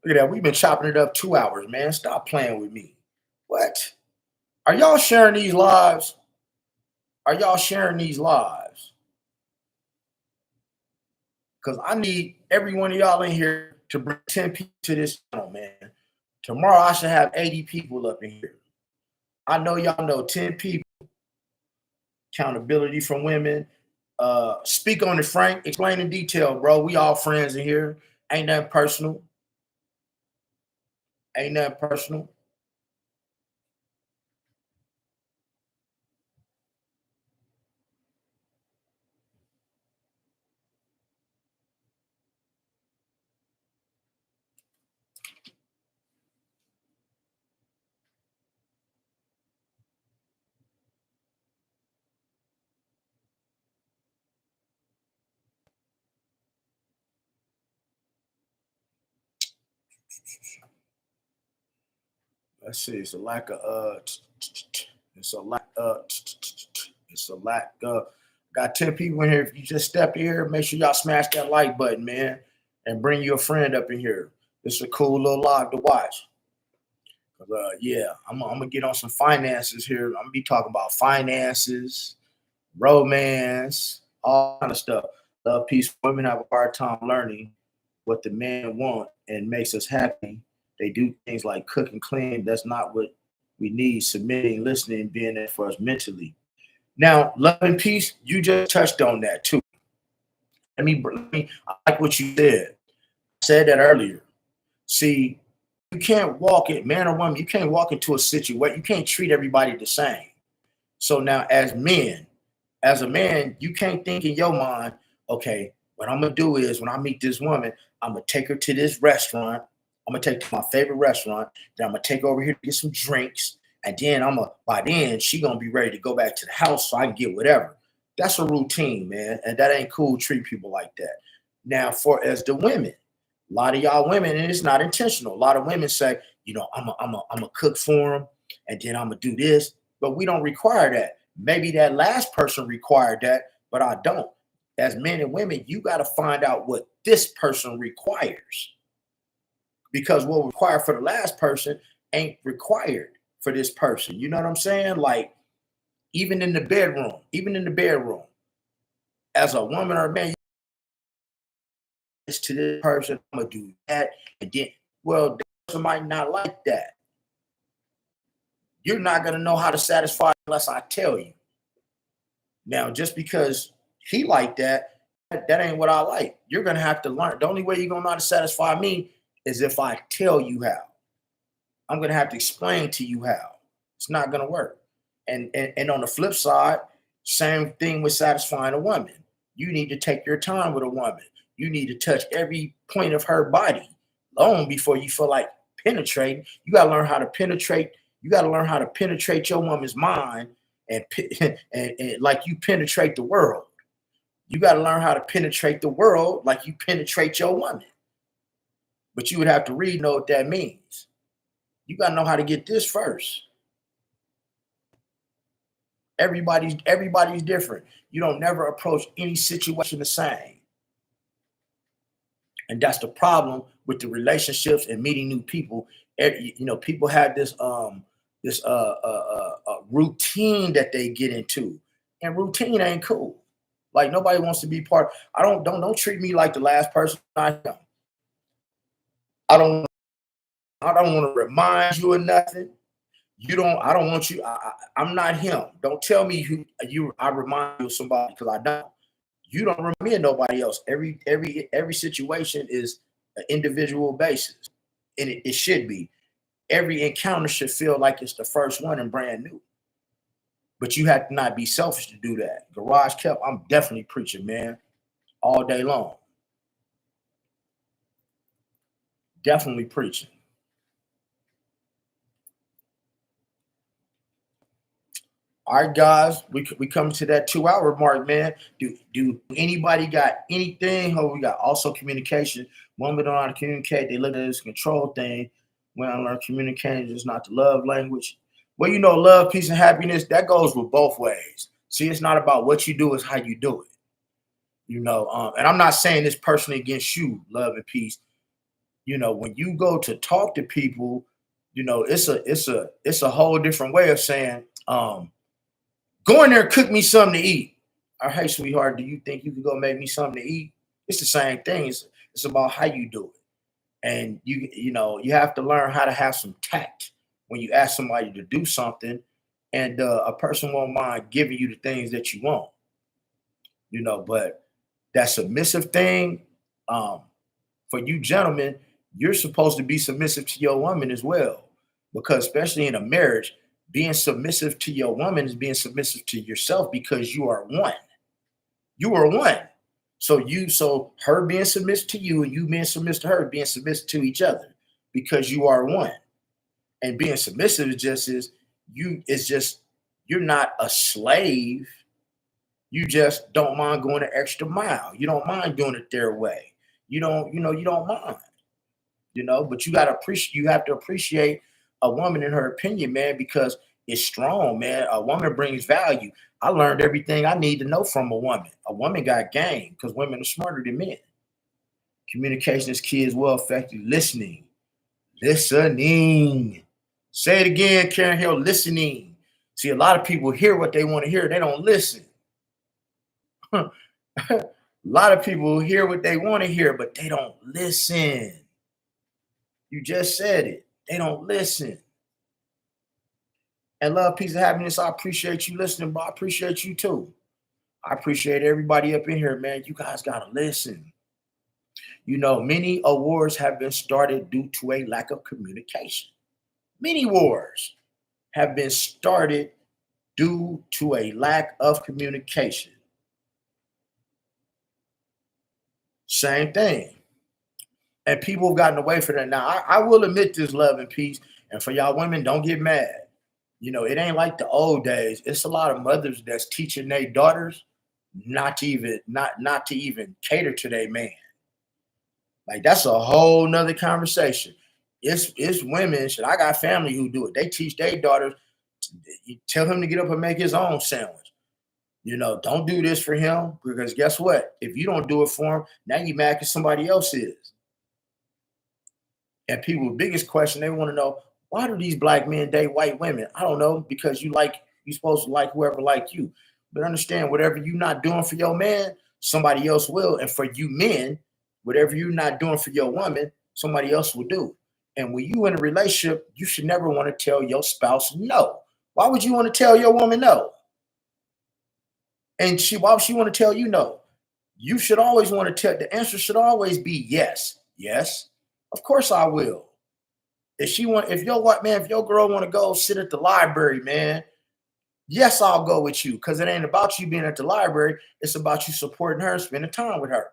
Look at that. We've been chopping it up 2 hours, man. Stop playing with me. What? Are y'all sharing these lives? Are y'all sharing these lives? Because I need every one of y'all in here to bring 10 people to this channel, man. Tomorrow I should have 80 people up in here. I know y'all know 10 people. Accountability from women. Speak on it, Frank. Explain in detail, bro. We all friends in here. Ain't nothing personal. Ain't nothing personal. Let's see. It's a lack of it's a lack it's a lack got 10 people in here. If you just step in here, make sure y'all smash that like button, man. And bring your friend up in here. This is a cool little live to watch. Yeah, I'm gonna get on some finances here. I'm gonna be talking about finances, romance, all kind of stuff. Love, peace. Women have a hard time learning what the man want and makes us happy. They do things like cook and clean. That's not what we need. Submitting, listening, being there for us mentally. Now, love and peace. You just touched on that too. I like what you said. I said that earlier. See, you can't walk it, man or woman. You can't walk into a situation. You can't treat everybody the same. So now, as men, as a man, you can't think in your mind, okay, what I'm gonna do is when I meet this woman, I'm gonna take her to this restaurant. I'm gonna take her to my favorite restaurant. Then I'm gonna take her over here to get some drinks, and then by then she gonna be ready to go back to the house so I can get whatever. That's a routine, man, and that ain't cool. Treat people like that. Now, for as the women, a lot of y'all women, and it's not intentional. A lot of women say, I'm a cook for them, and then I'm gonna do this, but we don't require that. Maybe that last person required that, but I don't. As men and women, you got to find out what this person requires, because what required for the last person ain't required for this person. You know what I'm saying? Like even in the bedroom, as a woman or a man, to this person, I'm gonna do that, and then well, the person might not like that. You're not gonna know how to satisfy unless I tell you. Now, just because he like that ain't what I like. You're gonna have to learn. The only way you're gonna know how to satisfy me is if I tell you how. I'm gonna have to explain to you how. It's not gonna work. And on the flip side, same thing with satisfying a woman. You need to take your time with a woman. You need to touch every point of her body long before you feel like penetrating. You gotta learn how to penetrate. You gotta learn how to penetrate your woman's mind and, and like you penetrate the world. You got to learn how to penetrate the world like you penetrate your woman. But you would have to know what that means. You got to know how to get this first. Everybody's different. You don't never approach any situation the same. And that's the problem with the relationships and meeting new people. People have this routine that they get into, and routine ain't cool. Like nobody wants to be part. I don't treat me like the last person I am. I don't I don't want to remind you of nothing. You don't. I don't want you. I'm not him. Don't tell me who you. I remind you of somebody because I don't. You don't remind me of nobody else. Every situation is an individual basis, and it should be. Every encounter should feel like it's the first one and brand new. But you have to not be selfish to do that. Garage kept. I'm definitely preaching, man, all day long. Definitely preaching. All right, guys, we come to that 2 hour mark, man. Do anybody got anything? Oh, we got also communication. Women don't know how to communicate. They look at this control thing. When I learn communication is not the love language. Well, love, peace, and happiness, that goes with both ways. See, it's not about what you do, it's how you do it. And I'm not saying this personally against you, love and peace. When you go to talk to people, it's a whole different way of saying, go in there and cook me something to eat. All right, sweetheart, do you think you could go make me something to eat? It's the same thing. It's about how you do it. And you have to learn how to have some tact when you ask somebody to do something, and a person won't mind giving you the things that you want. But that submissive thing, um, for you gentlemen, you're supposed to be submissive to your woman as well. Because especially in a marriage, being submissive to your woman is being submissive to yourself because you are one. You are one. So her being submissive to you and you being submissive to her, being submissive to each other because you are one. And being submissive is just you're not a slave. You just don't mind going the extra mile. You don't mind doing it their way. You don't mind. But you have to appreciate a woman in her opinion, man, because it's strong, man. A woman brings value. I learned everything I need to know from a woman. A woman got game because women are smarter than men. Communication is key as well. Effective listening. Listening. Say it again, Karen Hill. Listening. See, a lot of people hear what they want to hear. They don't listen. A lot of people hear what they want to hear, but they don't listen. You just said it. They don't listen. And love, peace, and happiness. I appreciate you listening, bro. I appreciate you too. I appreciate everybody up in here, man. You guys gotta listen. Many awards have been started due to a lack of communication. Many wars have been started due to a lack of communication. Same thing. And people have gotten away from that. Now, I will admit this, love and peace. And for y'all women, don't get mad. It ain't like the old days. It's a lot of mothers that's teaching their daughters not to even cater to their man. Like that's a whole nother conversation. It's women. I got family who do it. They teach their daughters. You tell him to get up and make his own sandwich. Don't do this for him because guess what? If you don't do it for him, now you mad because somebody else is. And people's biggest question, they want to know, why do these black men date white women? I don't know, because you're supposed to like whoever like you. But understand, whatever you're not doing for your man, somebody else will. And for you men, whatever you're not doing for your woman, somebody else will do. And when you in a relationship, you should never want to tell your spouse no. Why would you want to tell your woman no? And why would she want to tell you no? You should always want to tell. The answer should always be yes. Yes, of course I will. If your girl want to go sit at the library, man, yes, I'll go with you because it ain't about you being at the library. It's about you supporting her, spending time with her.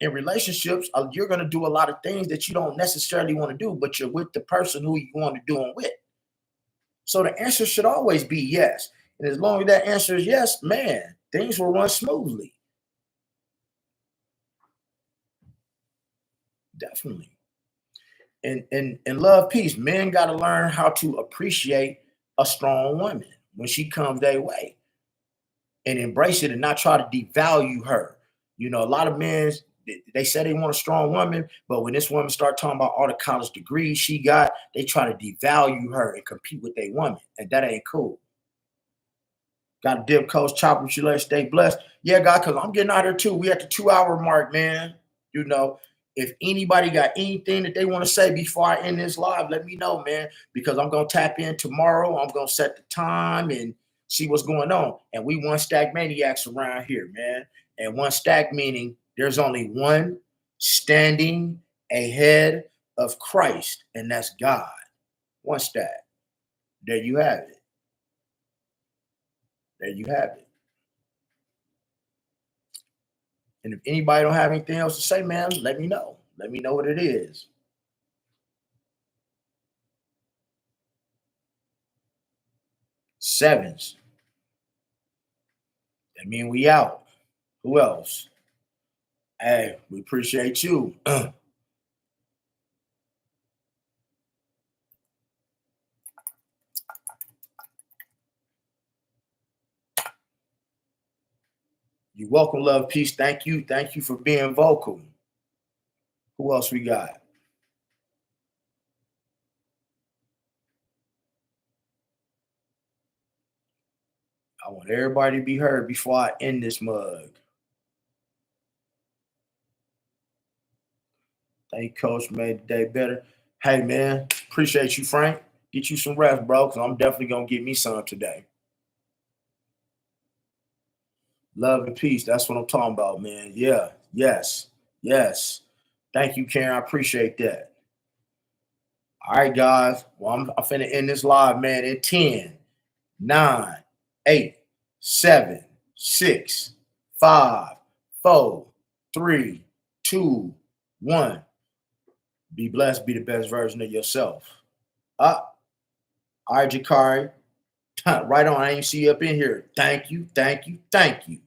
In relationships, you're going to do a lot of things that you don't necessarily want to do, but you're with the person who you want to do them with. So the answer should always be yes. And as long as that answer is yes, man, things will run smoothly. Definitely. And love, peace. Men got to learn how to appreciate a strong woman when she comes their way and embrace it and not try to devalue her. A lot of men, they say they want a strong woman, but when this woman start talking about all the college degrees she got, they try to devalue her and compete with their woman. And that ain't cool. Got a dip, coach, chop with you later. Stay blessed. Yeah, God, because I'm getting out here too. We at the 2-hour mark, man. If anybody got anything that they want to say before I end this live, let me know, man, because I'm going to tap in tomorrow. I'm going to set the time and see what's going on. And we one stack maniacs around here, man. And one stack meaning there's only one standing ahead of Christ, and that's God. One stack. There you have it. There you have it. And if anybody don't have anything else to say, man, let me know. Let me know what it is. Sevens. That mean we out. Who else? Hey, we appreciate you. You're welcome, love, peace. Thank you. Thank you for being vocal. Who else we got? I want everybody to be heard before I end this mug. Thank you, Coach. Made the day better. Hey, man, appreciate you, Frank. Get you some rest, bro, because I'm definitely going to get me some today. Love and peace. That's what I'm talking about, man. Yeah. Yes. Yes. Thank you, Karen. I appreciate that. All right, guys. Well, I'm finna end this live, man, in 10, 9, 8, 7, 6, 5, 4, 3, 2, 1. Be blessed. Be the best version of yourself. All right, Jakari. Right on. I ain't see you up in here. Thank you. Thank you. Thank you.